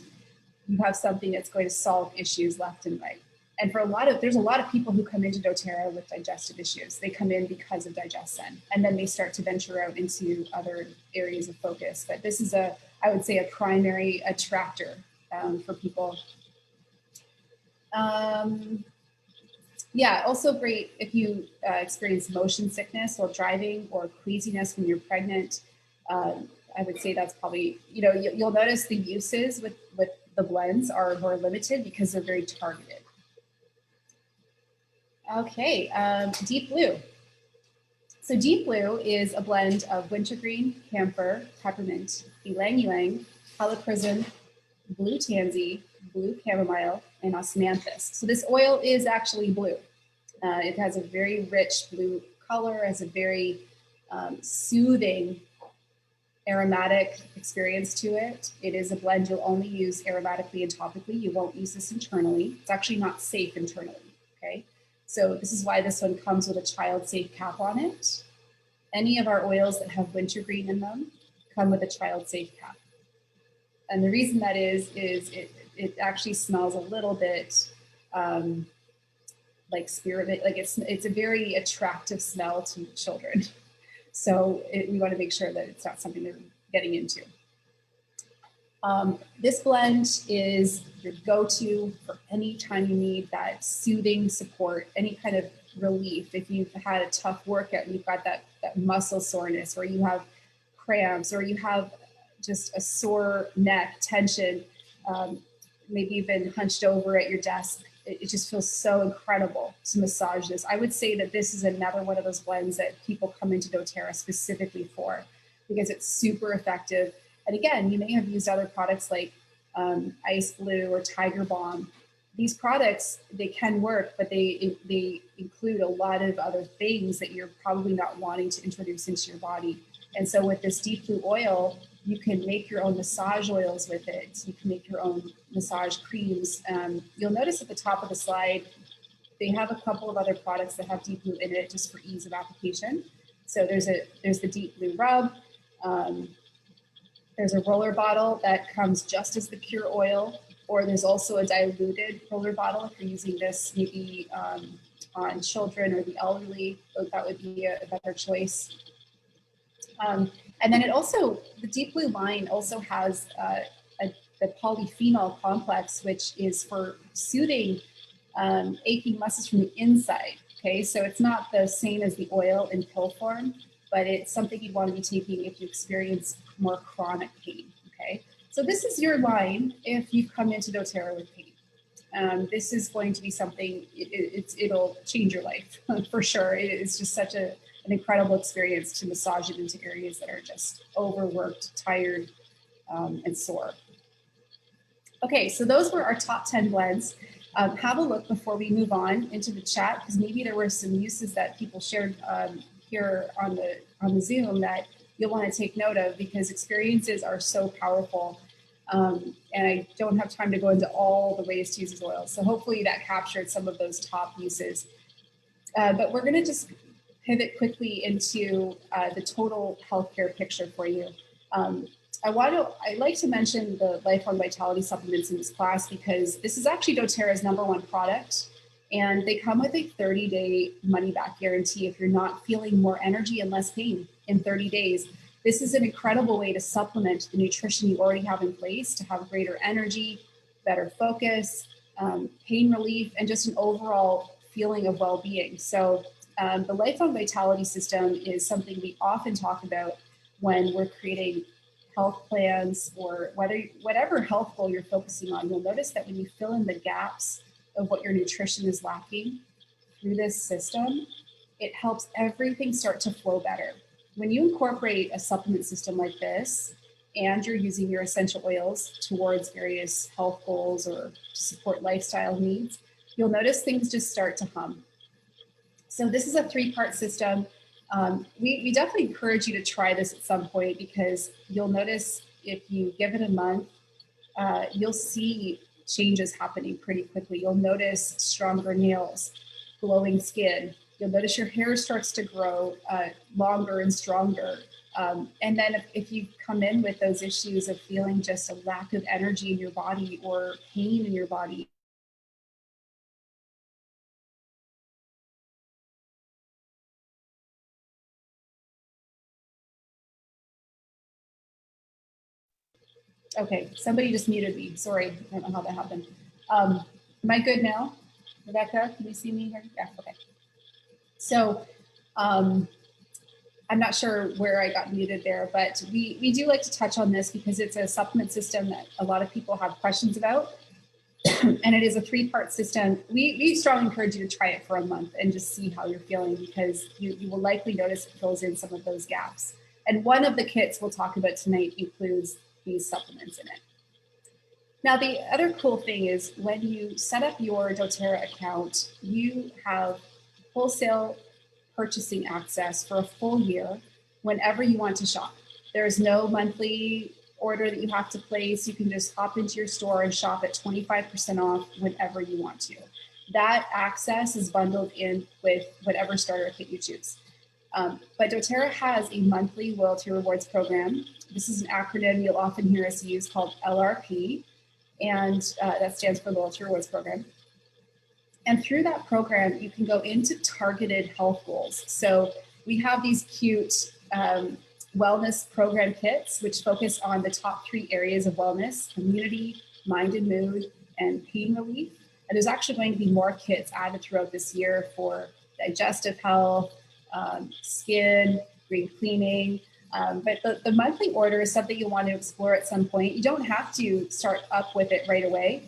you have something that's going to solve issues left and right. And there's a lot of people who come into doTERRA with digestive issues. They come in because of DigestZen, and then they start to venture out into other areas of focus. But this is I would say, a primary attractor for people. Yeah, also great if you experience motion sickness while driving or queasiness when you're pregnant. I would say that's probably, you'll notice the uses with the blends are more limited because they're very targeted. Okay, Deep Blue. So Deep Blue is a blend of wintergreen, camphor, peppermint, ylang ylang, helichrysum, blue tansy, blue chamomile, and osmanthus. So this oil is actually blue. It has a very rich blue color, has a very soothing aromatic experience to it. It is a blend you'll only use aromatically and topically. You won't use this internally. It's actually not safe internally, okay? So this is why this one comes with a child-safe cap on it. Any of our oils that have wintergreen in them come with a child-safe cap. And the reason that is it actually smells a little bit like spearmint, like it's a very attractive smell to children. So we want to make sure that it's not something they're getting into. This blend is your go-to for any time you need that soothing support, any kind of relief. If you've had a tough workout and you've got that muscle soreness, or you have cramps, or you have just a sore neck, tension, maybe you've been hunched over at your desk, it just feels so incredible to massage this. I would say that this is another one of those blends that people come into doTERRA specifically for, because it's super effective. And again, you may have used other products like Ice Blue or Tiger Balm. These products, they can work, but they include a lot of other things that you're probably not wanting to introduce into your body. And so with this Deep Blue oil, you can make your own massage oils with it. You can make your own massage creams. You'll notice at the top of the slide, they have a couple of other products that have Deep Blue in it just for ease of application. So there's the Deep Blue rub. There's a roller bottle that comes just as the pure oil, or there's also a diluted roller bottle if you're using this maybe on children or the elderly. That would be a better choice. And then the Deep Blue line also has the polyphenol complex, which is for soothing aching muscles from the inside. Okay, so it's not the same as the oil in pill form, but it's something you'd want to be taking if you experience more chronic pain. Okay, so this is your line if you come into doTERRA with pain. This is going to be something, it'll change your life for sure. It's just such an incredible experience to massage it into areas that are just overworked, tired, and sore. Okay, so those were our top 10 blends. Have a look before we move on into the chat, because maybe there were some uses that people shared here on the Zoom that you'll want to take note of, because experiences are so powerful. And I don't have time to go into all the ways to use these oils. So hopefully that captured some of those top uses. But we're going to just pivot quickly into the total healthcare picture for you. I'd like to mention the Lifelong Vitality supplements in this class, because this is actually doTERRA's #1 product, and they come with a 30-day money-back guarantee if you're not feeling more energy and less pain in 30 days. This is an incredible way to supplement the nutrition you already have in place to have greater energy, better focus, pain relief, and just an overall feeling of well-being. So the Lifelong Vitality system is something we often talk about when we're creating health plans, or whatever health goal you're focusing on. You'll notice that when you fill in the gaps of what your nutrition is lacking through this system, it helps everything start to flow better. When you incorporate a supplement system like this, and you're using your essential oils towards various health goals or to support lifestyle needs, you'll notice things just start to hum. So this is a 3-part system. We definitely encourage you to try this at some point, because you'll notice if you give it a month, you'll see changes happening pretty quickly. You'll notice stronger nails, glowing skin, You'll notice your hair starts to grow longer and stronger. And then if you come in with those issues of feeling just a lack of energy in your body or pain in your body, okay, somebody just muted me. Sorry, I don't know how that happened. Am I good now? Rebecca, can you see me here? Yeah, okay. So I'm not sure where I got muted there, but we do like to touch on this because it's a supplement system that a lot of people have questions about. And it is a 3-part system. We strongly encourage you to try it for a month and just see how you're feeling, because you will likely notice it fills in some of those gaps. And one of the kits we'll talk about tonight includes these supplements in it. Now, the other cool thing is when you set up your doTERRA account, you have wholesale purchasing access for a full year whenever you want to shop. There's no monthly order that you have to place. You can just hop into your store and shop at 25% off whenever you want to. That access is bundled in with whatever starter kit you choose. But doTERRA has a monthly loyalty rewards program. This is an acronym you'll often hear us use called LRP, and that stands for Loyalty Rewards Program. And through that program, you can go into targeted health goals. So we have these cute wellness program kits, which focus on the top 3 areas of wellness: immunity, mind and mood, and pain relief. And there's actually going to be more kits added throughout this year for digestive health, skin, green cleaning. But the monthly order is something you want to explore at some point. You don't have to start up with it right away.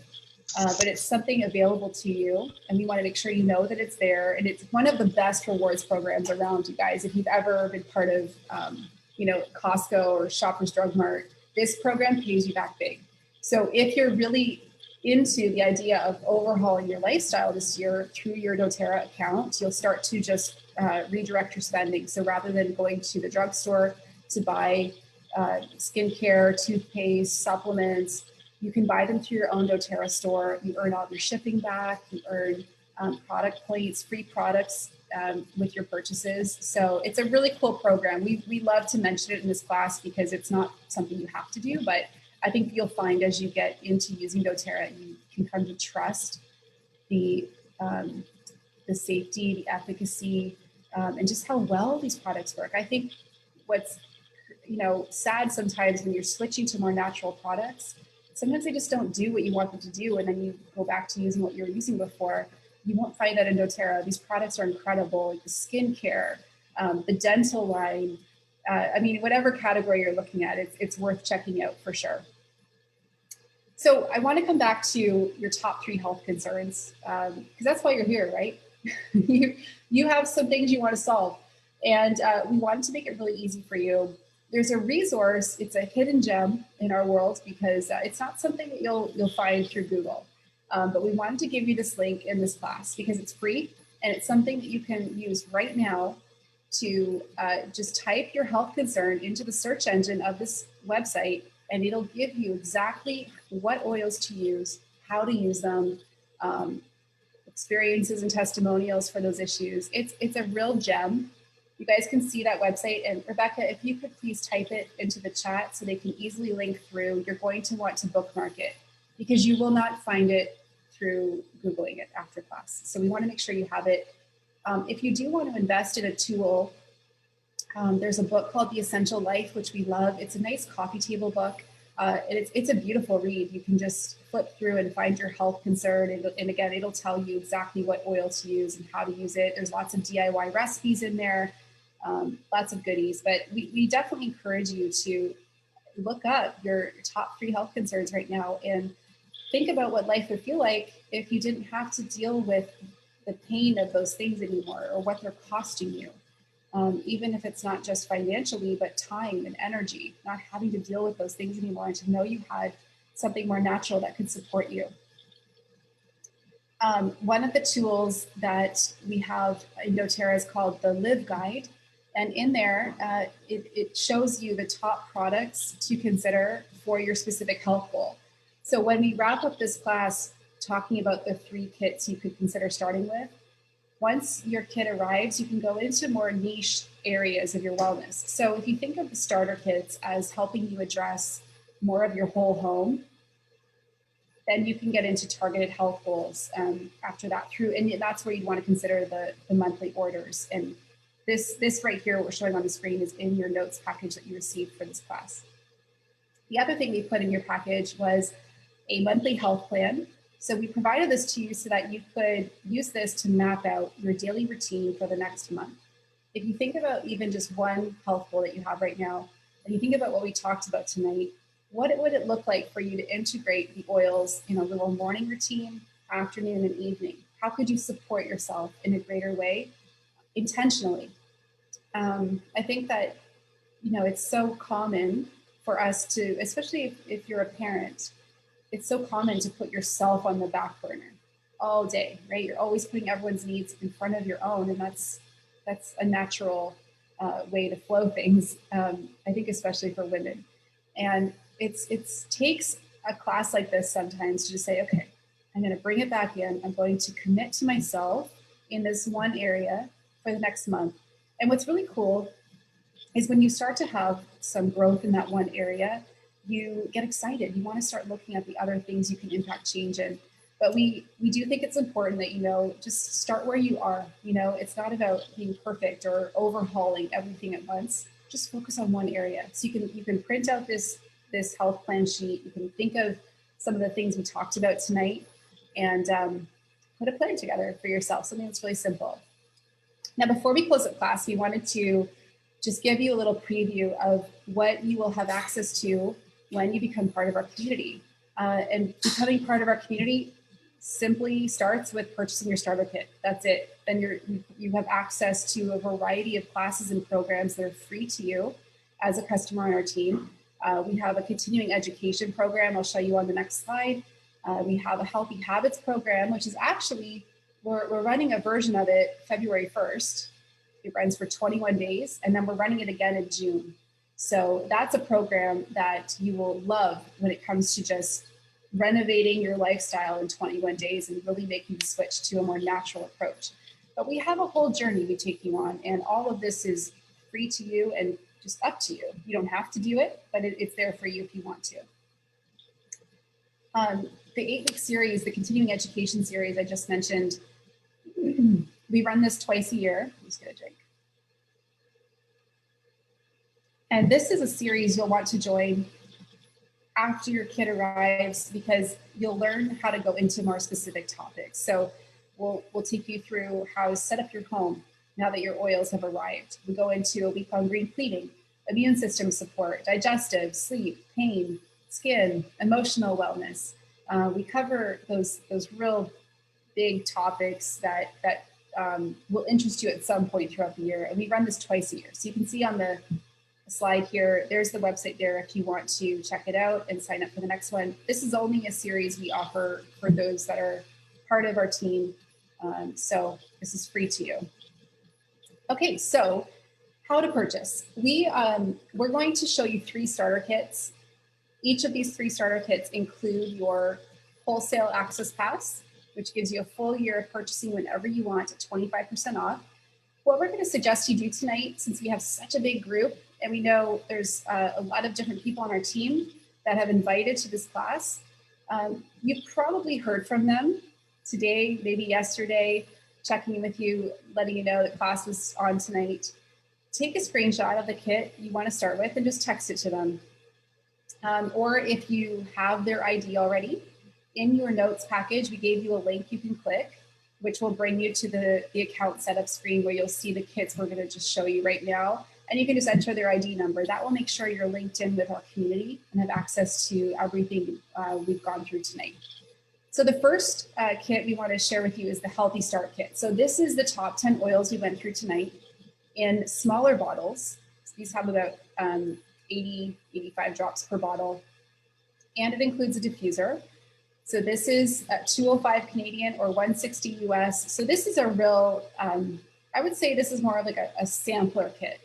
But it's something available to you, and we want to make sure you know that it's there. And it's one of the best rewards programs around, you guys. If you've ever been part of, Costco or Shoppers Drug Mart, this program pays you back big. So if you're really into the idea of overhauling your lifestyle this year through your doTERRA account, you'll start to just redirect your spending. So rather than going to the drugstore to buy skincare, toothpaste, supplements, you can buy them through your own doTERRA store. You earn all of your shipping back. You earn product points, free products with your purchases. So it's a really cool program. We love to mention it in this class because it's not something you have to do, but I think you'll find as you get into using doTERRA, you can come to trust the safety, the efficacy, and just how well these products work. I think what's sad sometimes when you're switching to more natural products, sometimes they just don't do what you want them to do, and then you go back to using what you were using before. You won't find that in doTERRA. These products are incredible, like the skincare, the dental line. Whatever category you're looking at, it's worth checking out for sure. So I want to come back to your top 3 health concerns, because that's why you're here, right? you have some things you want to solve, and we wanted to make it really easy for you. There's a resource. It's a hidden gem in our world because it's not something that you'll find through Google. But we wanted to give you this link in this class because it's free, and it's something that you can use right now to just type your health concern into the search engine of this website, and it'll give you exactly what oils to use, how to use them, experiences and testimonials for those issues. It's a real gem. You guys can see that website. And Rebecca, if you could please type it into the chat so they can easily link through, you're going to want to bookmark it because you will not find it through Googling it after class. So we want to make sure you have it. If you do want to invest in a tool, there's a book called The Essential Life, which we love. It's a nice coffee table book. And it's a beautiful read. You can just flip through and find your health concern. And again, it'll tell you exactly what oil to use and how to use it. There's lots of DIY recipes in there. Lots of goodies, but we definitely encourage you to look up your top 3 health concerns right now and think about what life would feel like if you didn't have to deal with the pain of those things anymore, or what they're costing you. Even if it's not just financially, but time and energy, not having to deal with those things anymore, and to know you had something more natural that could support you. One of the tools that we have in doTERRA is called the Live Guide. And in there, it shows you the top products to consider for your specific health goal. So when we wrap up this class talking about the 3 kits you could consider starting with, Once your kit arrives, you can go into more niche areas of your wellness. So if you think of the starter kits as helping you address more of your whole home, then you can get into targeted health goals after that through, and that's where you'd want to consider the monthly orders. And this right here, what we're showing on the screen, is in your notes package that you received for this class. The other thing we put in your package was a monthly health plan. So we provided this to you so that you could use this to map out your daily routine for the next month. If you think about even just one health goal that you have right now, and you think about what we talked about tonight, what would it look like for you to integrate the oils in a little morning routine, afternoon, and evening? How could you support yourself in a greater way intentionally? I think that, it's so common for us to, especially if you're a parent, it's so common to put yourself on the back burner all day, right? You're always putting everyone's needs in front of your own, and that's a natural way to flow things. I think especially for women, and it takes a class like this sometimes to just say, okay, I'm going to bring it back in. I'm going to commit to myself in this one area for the next month. And what's really cool is when you start to have some growth in that one area, you get excited. You want to start looking at the other things you can impact change in. But we do think it's important that, just start where you are. It's not about being perfect or overhauling everything at once. Just focus on one area. So you can print out this health plan sheet. You can think of some of the things we talked about tonight and put a plan together for yourself, something that's really simple. Now, before we close up class, we wanted to just give you a little preview of what you will have access to when you become part of our community. And becoming part of our community simply starts with purchasing your starter kit. That's it. Then you have access to a variety of classes and programs that are free to you as a customer on our team. We have a continuing education program I'll show you on the next slide. We have a healthy habits program, which is actually, we're running a version of it February 1st. It runs for 21 days, and then we're running it again in June. So that's a program that you will love when it comes to just renovating your lifestyle in 21 days and really making the switch to a more natural approach. But we have a whole journey we take you on, and all of this is free to you and just up to you. You don't have to do it, but it's there for you if you want to. The 8-week series, the continuing education series I just mentioned, we run this twice a year. I'm just gonna drink. And this is a series you'll want to join after your kit arrives, because you'll learn how to go into more specific topics. So we'll take you through how to set up your home now that your oils have arrived. We go into a week on green cleaning, immune system support, digestive, sleep, pain, skin, emotional wellness. We cover those real big topics that will interest you at some point throughout the year. And we run this twice a year. So you can see on the slide here, there's the website there if you want to check it out and sign up for the next one. This is only a series we offer for those that are part of our team. So this is free to you. Okay, so how to purchase. We're going to show you 3 starter kits. Each of these 3 starter kits include your wholesale access pass, which gives you a full year of purchasing whenever you want at 25% off. What we're going to suggest you do tonight, since we have such a big group, and we know there's a lot of different people on our team that have invited to this class, you've probably heard from them today, maybe yesterday, checking in with you, letting you know that class was on tonight. Take a screenshot of the kit you want to start with and just text it to them. Or if you have their ID already, in your notes package, we gave you a link you can click, which will bring you to the account setup screen where you'll see the kits we're going to just show you right now. And you can just enter their ID number. That will make sure you're linked in with our community and have access to everything we've gone through tonight. So the first kit we want to share with you is the Healthy Start Kit. So this is the top 10 oils we went through tonight in smaller bottles. So these have about 80, 85 drops per bottle. And it includes a diffuser. So this is 205 Canadian or 160 US. So this is a real, I would say this is more of like a sampler kit.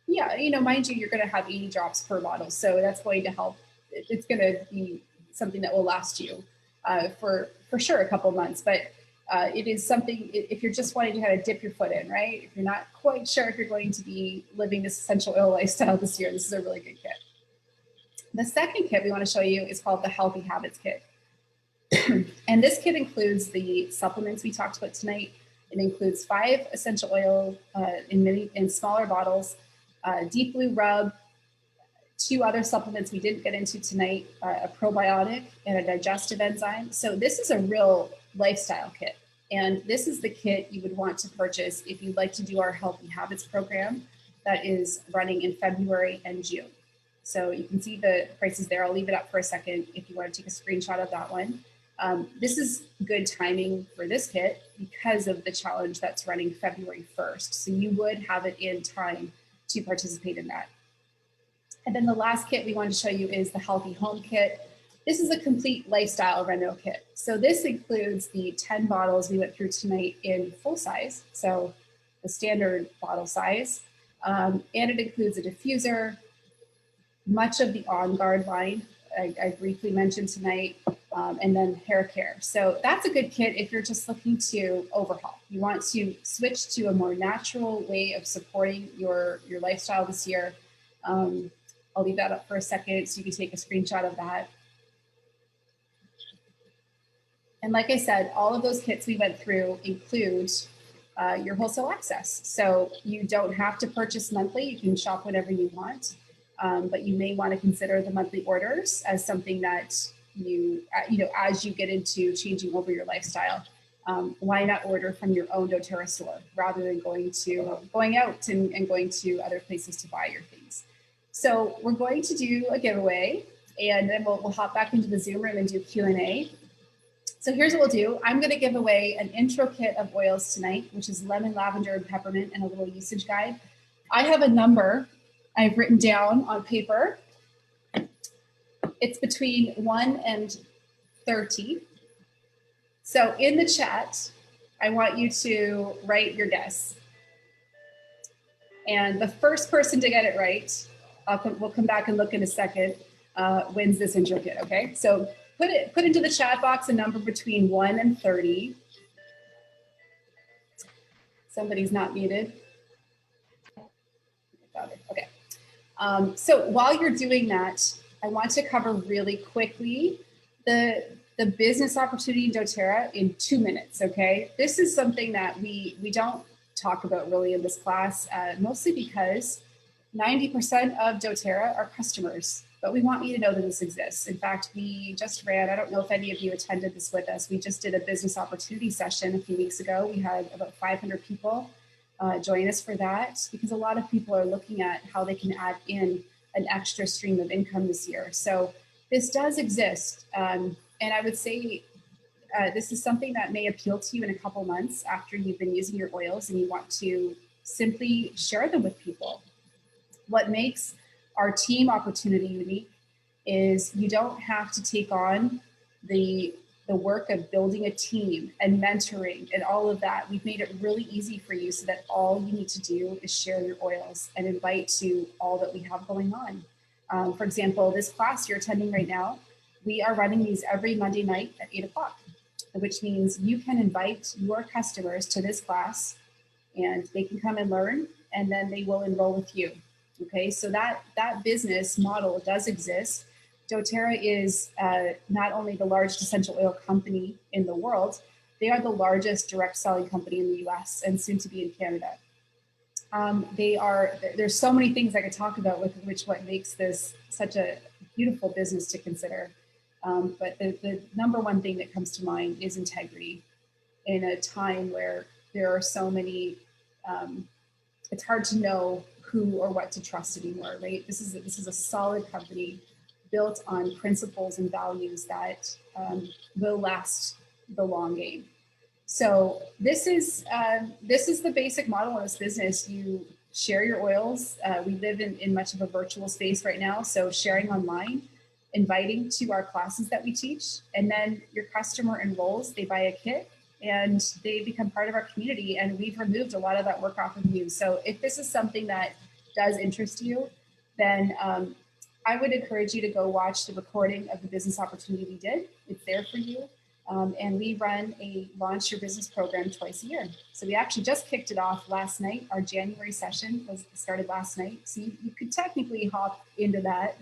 Yeah, mind you, you're going to have 80 drops per bottle. So that's going to help. It's going to be something that will last you for sure a couple months. But It is something, if you're just wanting to kind of dip your foot in, right? If you're not quite sure if you're going to be living this essential oil lifestyle this year, this is a really good kit. The second kit we want to show you is called the Healthy Habits Kit. And this kit includes the supplements we talked about tonight. It includes 5 essential oil in smaller bottles, deep blue rub, 2 other supplements we didn't get into tonight, a probiotic and a digestive enzyme. So this is a real lifestyle kit. And this is the kit you would want to purchase if you'd like to do our Healthy Habits program that is running in February and June. So you can see the prices there. I'll leave it up for a second if you want to take a screenshot of that one. This is good timing for this kit because of the challenge that's running February 1st. So you would have it in time to participate in that. And then the last kit we want to show you is the Healthy Home Kit. This is a complete lifestyle reno kit. So this includes the 10 bottles we went through tonight in full size, so the standard bottle size. And it includes a diffuser, much of the On Guard line I briefly mentioned tonight, and then hair care. So that's a good kit if you're just looking to overhaul. You want to switch to a more natural way of supporting your lifestyle this year. I'll leave that up for a second so you can take a screenshot of that. And like I said, all of those kits we went through include your wholesale access. So you don't have to purchase monthly. You can shop whenever you want, but you may want to consider the monthly orders as something that as you get into changing over your lifestyle. Why not order from your own doTERRA store rather than going out and going to other places to buy your things? So we're going to do a giveaway, and then we'll hop back into the Zoom room and do Q&A. So here's what we'll do. I'm going to give away an intro kit of oils tonight, which is lemon, lavender, and peppermint, and a little usage guide. I have a number I've written down on paper. It's between 1 and 30. So in the chat, I want you to write your guess. And the first person to get it right, we'll come back and look in a second, wins this intro kit, okay? So put into the chat box a number between 1 and 30. Somebody's not muted. Got it, okay. So while you're doing that, I want to cover really quickly the business opportunity in doTERRA in 2 minutes, okay? This is something that we don't talk about really in this class, mostly because 90% of doTERRA are customers, but we want you to know that this exists. In fact, we just ran, I don't know if any of you attended this with us, we just did a business opportunity session a few weeks ago. We had about 500 people join us for that because a lot of people are looking at how they can add in an extra stream of income this year. So this does exist. And I would say this is something that may appeal to you in a couple months after you've been using your oils and you want to simply share them with people. What makes our team opportunity unique is you don't have to take on the work of building a team and mentoring and all of that. We've made it really easy for you so that all you need to do is share your oils and invite to all that we have going on. For example, this class you're attending right now, we are running these every Monday night at 8 o'clock, which means you can invite your customers to this class and they can come and learn and then they will enroll with you. Okay, so that business model does exist. doTERRA is not only the largest essential oil company in the world, they are the largest direct selling company in the US and soon to be in Canada. There's so many things I could talk about with what makes this such a beautiful business to consider. But the number one thing that comes to mind is integrity in a time where there are so many, it's hard to know who or what to trust anymore, right? This is a solid company built on principles and values that will last the long game. So this is the basic model of this business. You share your oils. We live in much of a virtual space right now, so sharing online, inviting to our classes that we teach, and then your customer enrolls, they buy a kit, and they become part of our community, and we've removed a lot of that work off of you. So if this is something that does interest you, then I would encourage you to go watch the recording of the business opportunity we did. It's there for you. And we run a Launch Your Business program twice a year. So we actually just kicked it off last night. Our January session was started last night. So you could technically hop into that,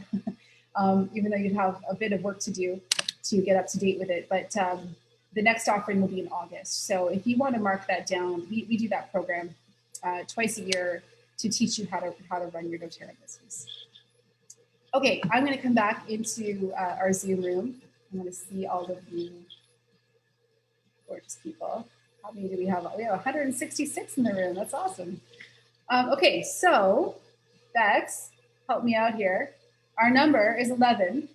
even though you'd have a bit of work to do to get up to date with it. But the next offering will be in August. So if you want to mark that down, we do that program twice a year to teach you how to run your doTERRA business. Okay, I'm going to come back into our Zoom room. I'm going to see all of you gorgeous people. How many do we have? We have 166 in the room. That's awesome. Okay, so Bex, help me out here. Our number is 11.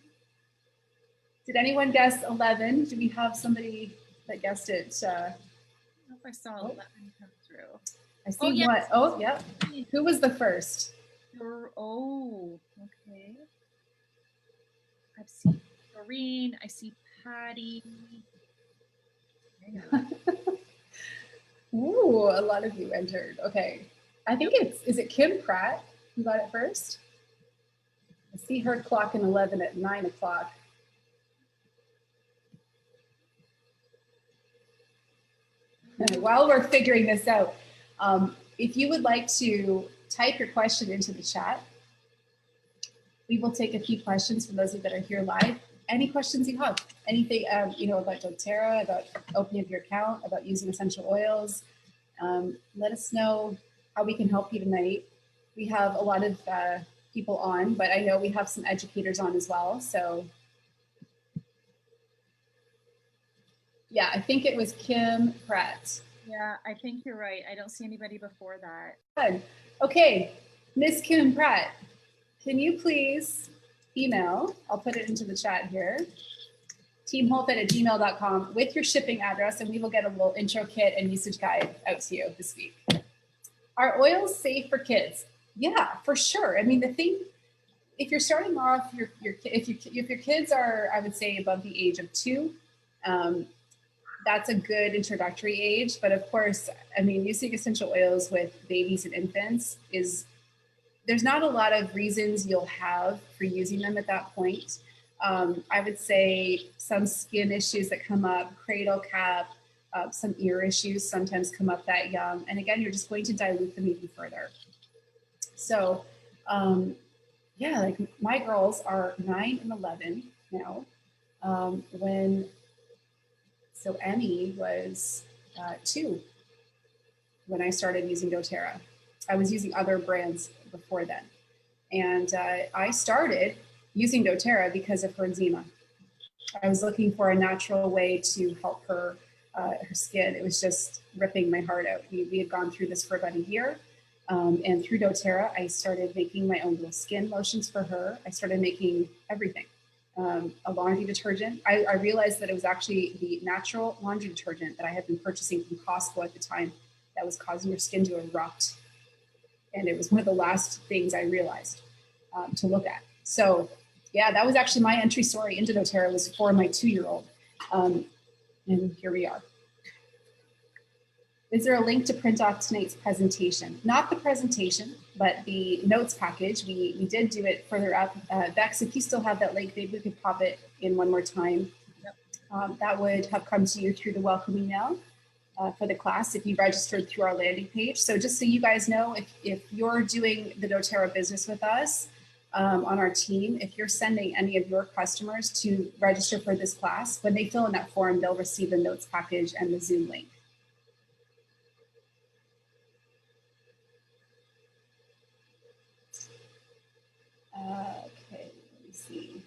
Did anyone guess 11? Do we have somebody that guessed it? I don't know if I saw 11 come through. I see one. Oh, yep. Who was the first? Oh, okay. I've seen Doreen. I see Patty. Ooh, a lot of you entered. Okay. I think is it Kim Pratt who got it first? I see her clocking 11 at 9 o'clock. While we're figuring this out, if you would like to type your question into the chat, we will take a few questions from those of you that are here live. Any questions you have, anything about doTERRA, about opening up your account, about using essential oils, let us know how we can help you tonight. We have a lot of people on, but I know we have some educators on as well. So yeah, I think it was Kim Pratt. Yeah, I think you're right. I don't see anybody before that. Good. Okay, Miss Kim Pratt, can you please email, I'll put it into the chat here, teamholfit@gmail.com with your shipping address, and we will get a little intro kit and usage guide out to you this week. Are oils safe for kids? Yeah, for sure. I mean, the thing, if you're starting off, if your kids are, I would say, above the age of 2, that's a good introductory age. But of course, I mean, using essential oils with babies and infants there's not a lot of reasons you'll have for using them at that point. I would say some skin issues that come up, cradle cap, some ear issues sometimes come up that young. And again, you're just going to dilute them even further. So yeah, like my girls are 9 and 11 now. So Emmy was 2 when I started using doTERRA. I was using other brands before then. And I started using doTERRA because of her eczema. I was looking for a natural way to help her skin. It was just ripping my heart out. We had gone through this for about a year. And through doTERRA, I started making my own little skin lotions for her. I started making everything. A laundry detergent. I realized that it was actually the natural laundry detergent that I had been purchasing from Costco at the time that was causing her skin to erupt. And it was one of the last things I realized to look at. So yeah, that was actually my entry story into doTERRA, was for my 2-year-old. And here we are. Is there a link to print off tonight's presentation? Not the presentation, but the notes package. We did do it further up. Bex, if you still have that link, maybe we could pop it in one more time. Yep. That would have come to you through the welcome email for the class if you registered through our landing page. So just so you guys know, if you're doing the doTERRA business with us on our team, if you're sending any of your customers to register for this class, when they fill in that form, they'll receive the notes package and the Zoom link. Okay, let me see.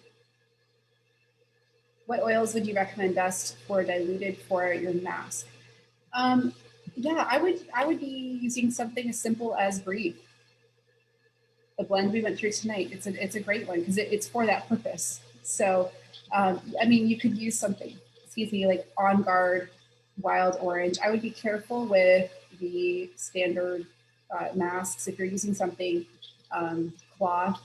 What oils would you recommend best for diluted for your mask? Yeah, I would be using something as simple as Breathe. The blend we went through tonight, it's a great one because it's for that purpose. So, I mean, you could use something, excuse me, like On Guard, Wild Orange. I would be careful with the standard masks. If you're using something cloth,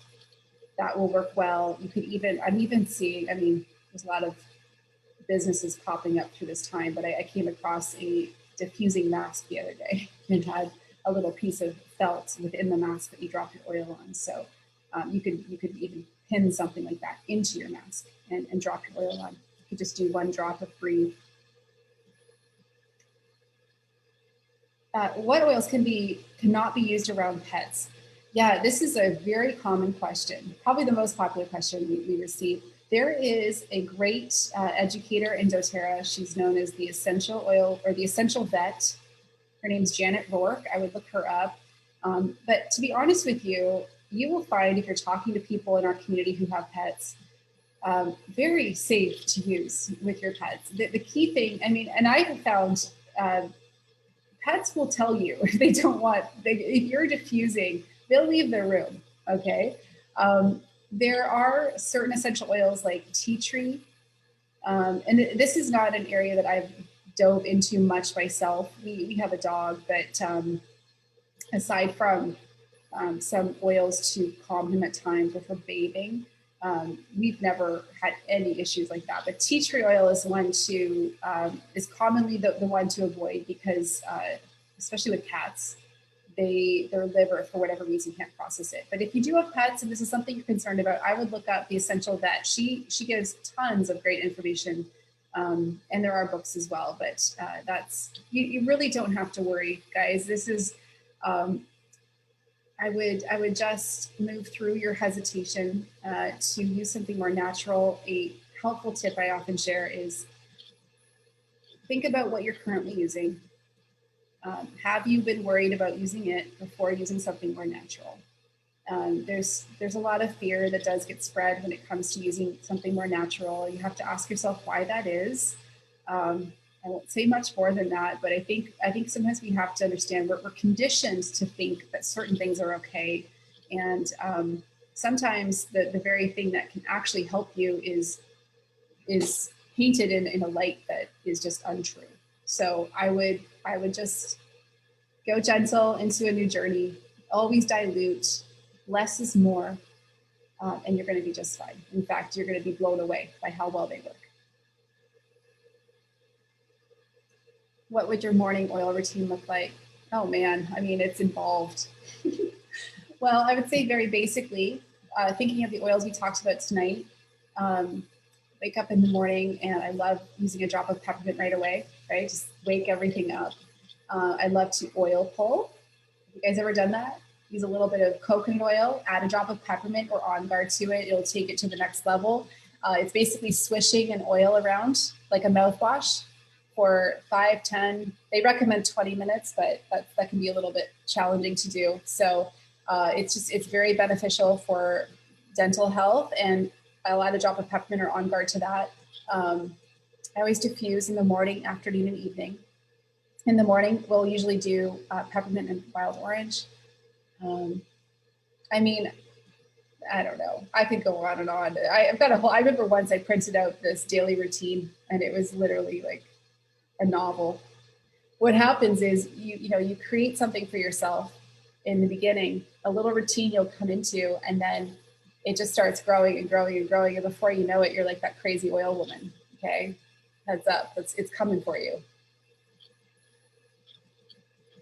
that will work well. You could even, I'm even seeing, I mean, there's a lot of businesses popping up through this time, but I came across a diffusing mask the other day and had a little piece of felt within the mask that you drop your oil on. So you could even pin something like that into your mask and drop your oil on. You could just do 1 drop of Breathe What oils cannot be used around pets? Yeah, this is a very common question, probably the most popular question we receive. There is a great educator in doTERRA. She's known as the essential oil or the essential vet. Her name's Janet Rourke. I would look her up. But to be honest with you, you will find if you're talking to people in our community who have pets, very safe to use with your pets. The key thing, I mean, and I have found pets will tell you if they don't want, if you're diffusing, they'll leave their room. Okay. There are certain essential oils like tea tree. And this is not an area that I've dove into much myself. We have a dog, but aside from some oils to calm him at times or for bathing, we've never had any issues like that. But tea tree oil is one to is commonly the one to avoid because, especially with cats, their liver for whatever reason can't process it. But if you do have pets and this is something you're concerned about, I would look up the Essential Vet. She gives tons of great information, and there are books as well. But that's you really don't have to worry, guys. This is I would just move through your hesitation to use something more natural. A helpful tip I often share is think about what you're currently using. Have you been worried about using it before using something more natural? There's a lot of fear that does get spread when it comes to using something more natural. You have to ask yourself why that is. I won't say much more than that, but I think sometimes we have to understand we're conditioned to think that certain things are okay, and sometimes the very thing that can actually help you is painted in a light that is just untrue. So I would just go gentle into a new journey. Always dilute. Less is more, and you're going to be just fine. In fact, you're going to be blown away by how well they work. What would your morning oil routine look like? Oh man, I mean, it's involved. Well, I would say very basically, thinking of the oils we talked about tonight, wake up in the morning and I love using a drop of peppermint right away, right? Just wake everything up. I love to oil pull. Have you guys ever done that? Use a little bit of coconut oil, add a drop of peppermint or On Guard to it. It'll take it to the next level. It's basically swishing an oil around like a mouthwash for 5, 10, they recommend 20 minutes, but that can be a little bit challenging to do. So it's very beneficial for dental health, and I'll add a drop of peppermint or On Guard to that. I always diffuse in the morning, afternoon, and evening. In the morning, we'll usually do peppermint and wild orange. I mean, I don't know. I could go on and on. I've got a whole, I remember once I printed out this daily routine and it was literally like a novel. What happens is you create something for yourself in the beginning, a little routine you'll come into, and then it just starts growing and growing and growing. And before you know it, you're like that crazy oil woman. Okay. Heads up. It's coming for you.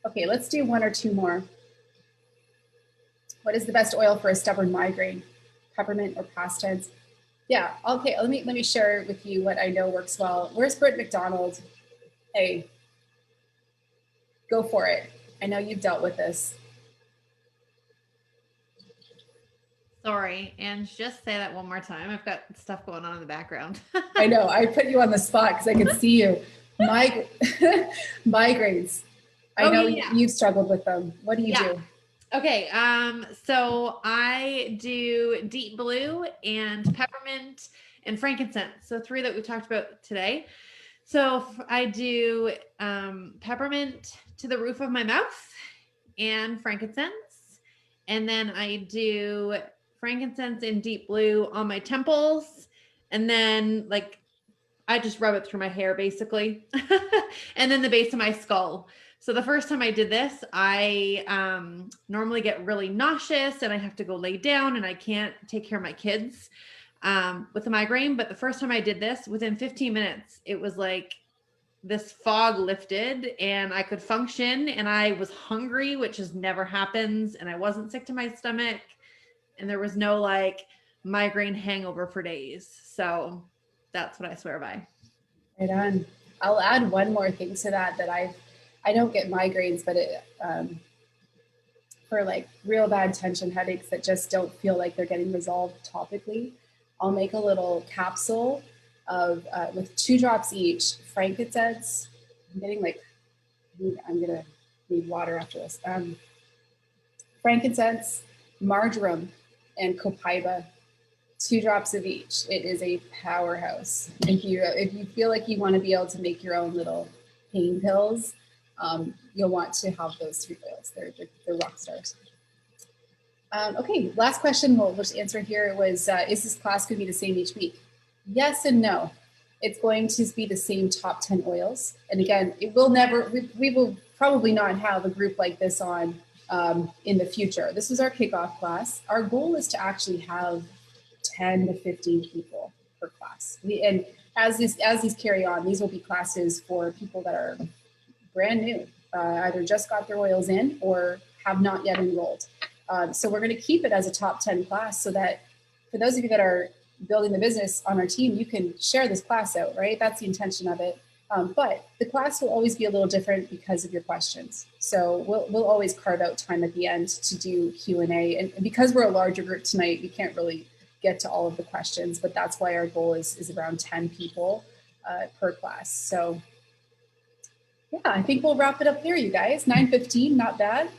Okay. Let's do one or two more. What is the best oil for a stubborn migraine? Peppermint or past tense? Yeah. Okay. Let me share with you what I know works well. Where's Britt McDonald? Hey, go for it. I know you've dealt with this. Sorry, and just say that one more time. I've got stuff going on in the background. I know. I put you on the spot because I could see you. Migraines. I know you've struggled with them. What do you do? Okay, so I do deep blue and peppermint and frankincense. So 3 that we talked about today. So I do peppermint to the roof of my mouth and frankincense. And then I do frankincense in deep blue on my temples. And then like I just rub it through my hair basically. And then the base of my skull. So the first time I did this, I normally get really nauseous and I have to go lay down and I can't take care of my kids with a migraine. But the first time I did this, within 15 minutes, it was like this fog lifted and I could function and I was hungry, which just never happens. And I wasn't sick to my stomach and there was no like migraine hangover for days. So that's what I swear by. Right on. I'll add one more thing to that I've I don't get migraines, but for like real bad tension headaches that just don't feel like they're getting resolved topically, I'll make a little capsule of with 2 drops each, frankincense. I'm gonna need water after this. Frankincense, marjoram, and copaiba. 2 drops of each. It is a powerhouse. If you feel like you want to be able to make your own little pain pills, you'll want to have those 3 oils. They're rock stars. Okay, last question we'll just answer here was, is this class going to be the same each week? Yes and no. It's going to be the same top 10 oils. And again, it will never, we will probably not have a group like this on in the future. This is our kickoff class. Our goal is to actually have 10 to 15 people per class. And as these carry on, these will be classes for people that are brand new, either just got their oils in or have not yet enrolled. So we're going to keep it as a top 10 class so that for those of you that are building the business on our team, you can share this class out, right? That's the intention of it. But the class will always be a little different because of your questions. So we'll always carve out time at the end to do Q&A. And because we're a larger group tonight, we can't really get to all of the questions, but that's why our goal is around 10 people per class. So yeah, I think we'll wrap it up there, you guys. 9:15, not bad.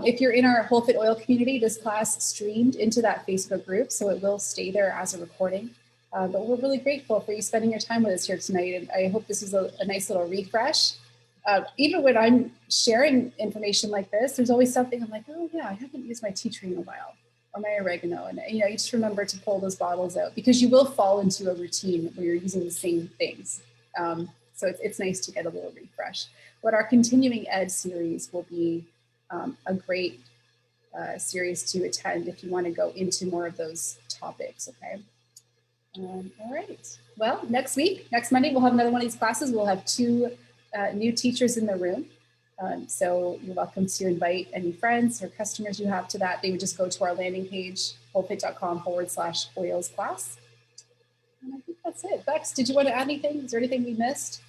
If you're in our Whole Fit Oil community, this class streamed into that Facebook group, so it will stay there as a recording. But we're really grateful for you spending your time with us here tonight, and I hope this is a nice little refresh. Even when I'm sharing information like this, there's always something I'm like, oh yeah, I haven't used my tea tree in a while, or my oregano, and you just remember to pull those bottles out because you will fall into a routine where you're using the same things. So it's nice to get a little refresh. But our continuing ed series will be a great series to attend if you want to go into more of those topics, okay? All right, well, next Monday, we'll have another one of these classes. We'll have 2 new teachers in the room. So you're welcome to invite any friends or customers you have to that. They would just go to our landing page, wholefit.com/oils class. And I think that's it. Bex, did you want to add anything? Is there anything we missed?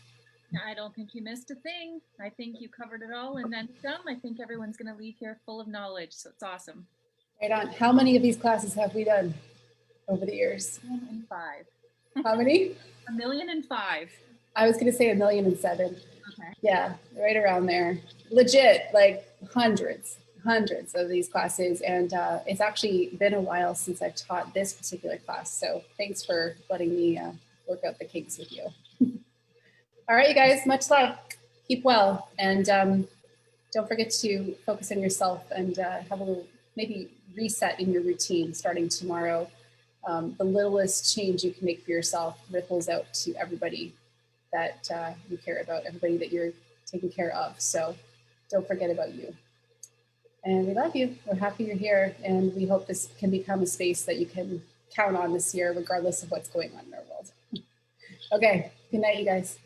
I don't think you missed a thing. I think you covered it all and then some. I think everyone's going to leave here full of knowledge. So it's awesome. Right on. How many of these classes have we done over the years? 1,005,000. How many? 1,005,000. I was going to say 1,007,000. Okay. Yeah, right around there. Legit, like hundreds of these classes. And it's actually been a while since I've taught this particular class. So thanks for letting me work out the kinks with you. All right, you guys, much love. Keep well. And don't forget to focus on yourself and have a little, maybe reset in your routine starting tomorrow. The littlest change you can make for yourself ripples out to everybody that you care about, everybody that you're taking care of. So don't forget about you. And we love you. We're happy you're here. And we hope this can become a space that you can count on this year, regardless of what's going on in our world. Okay, good night, you guys.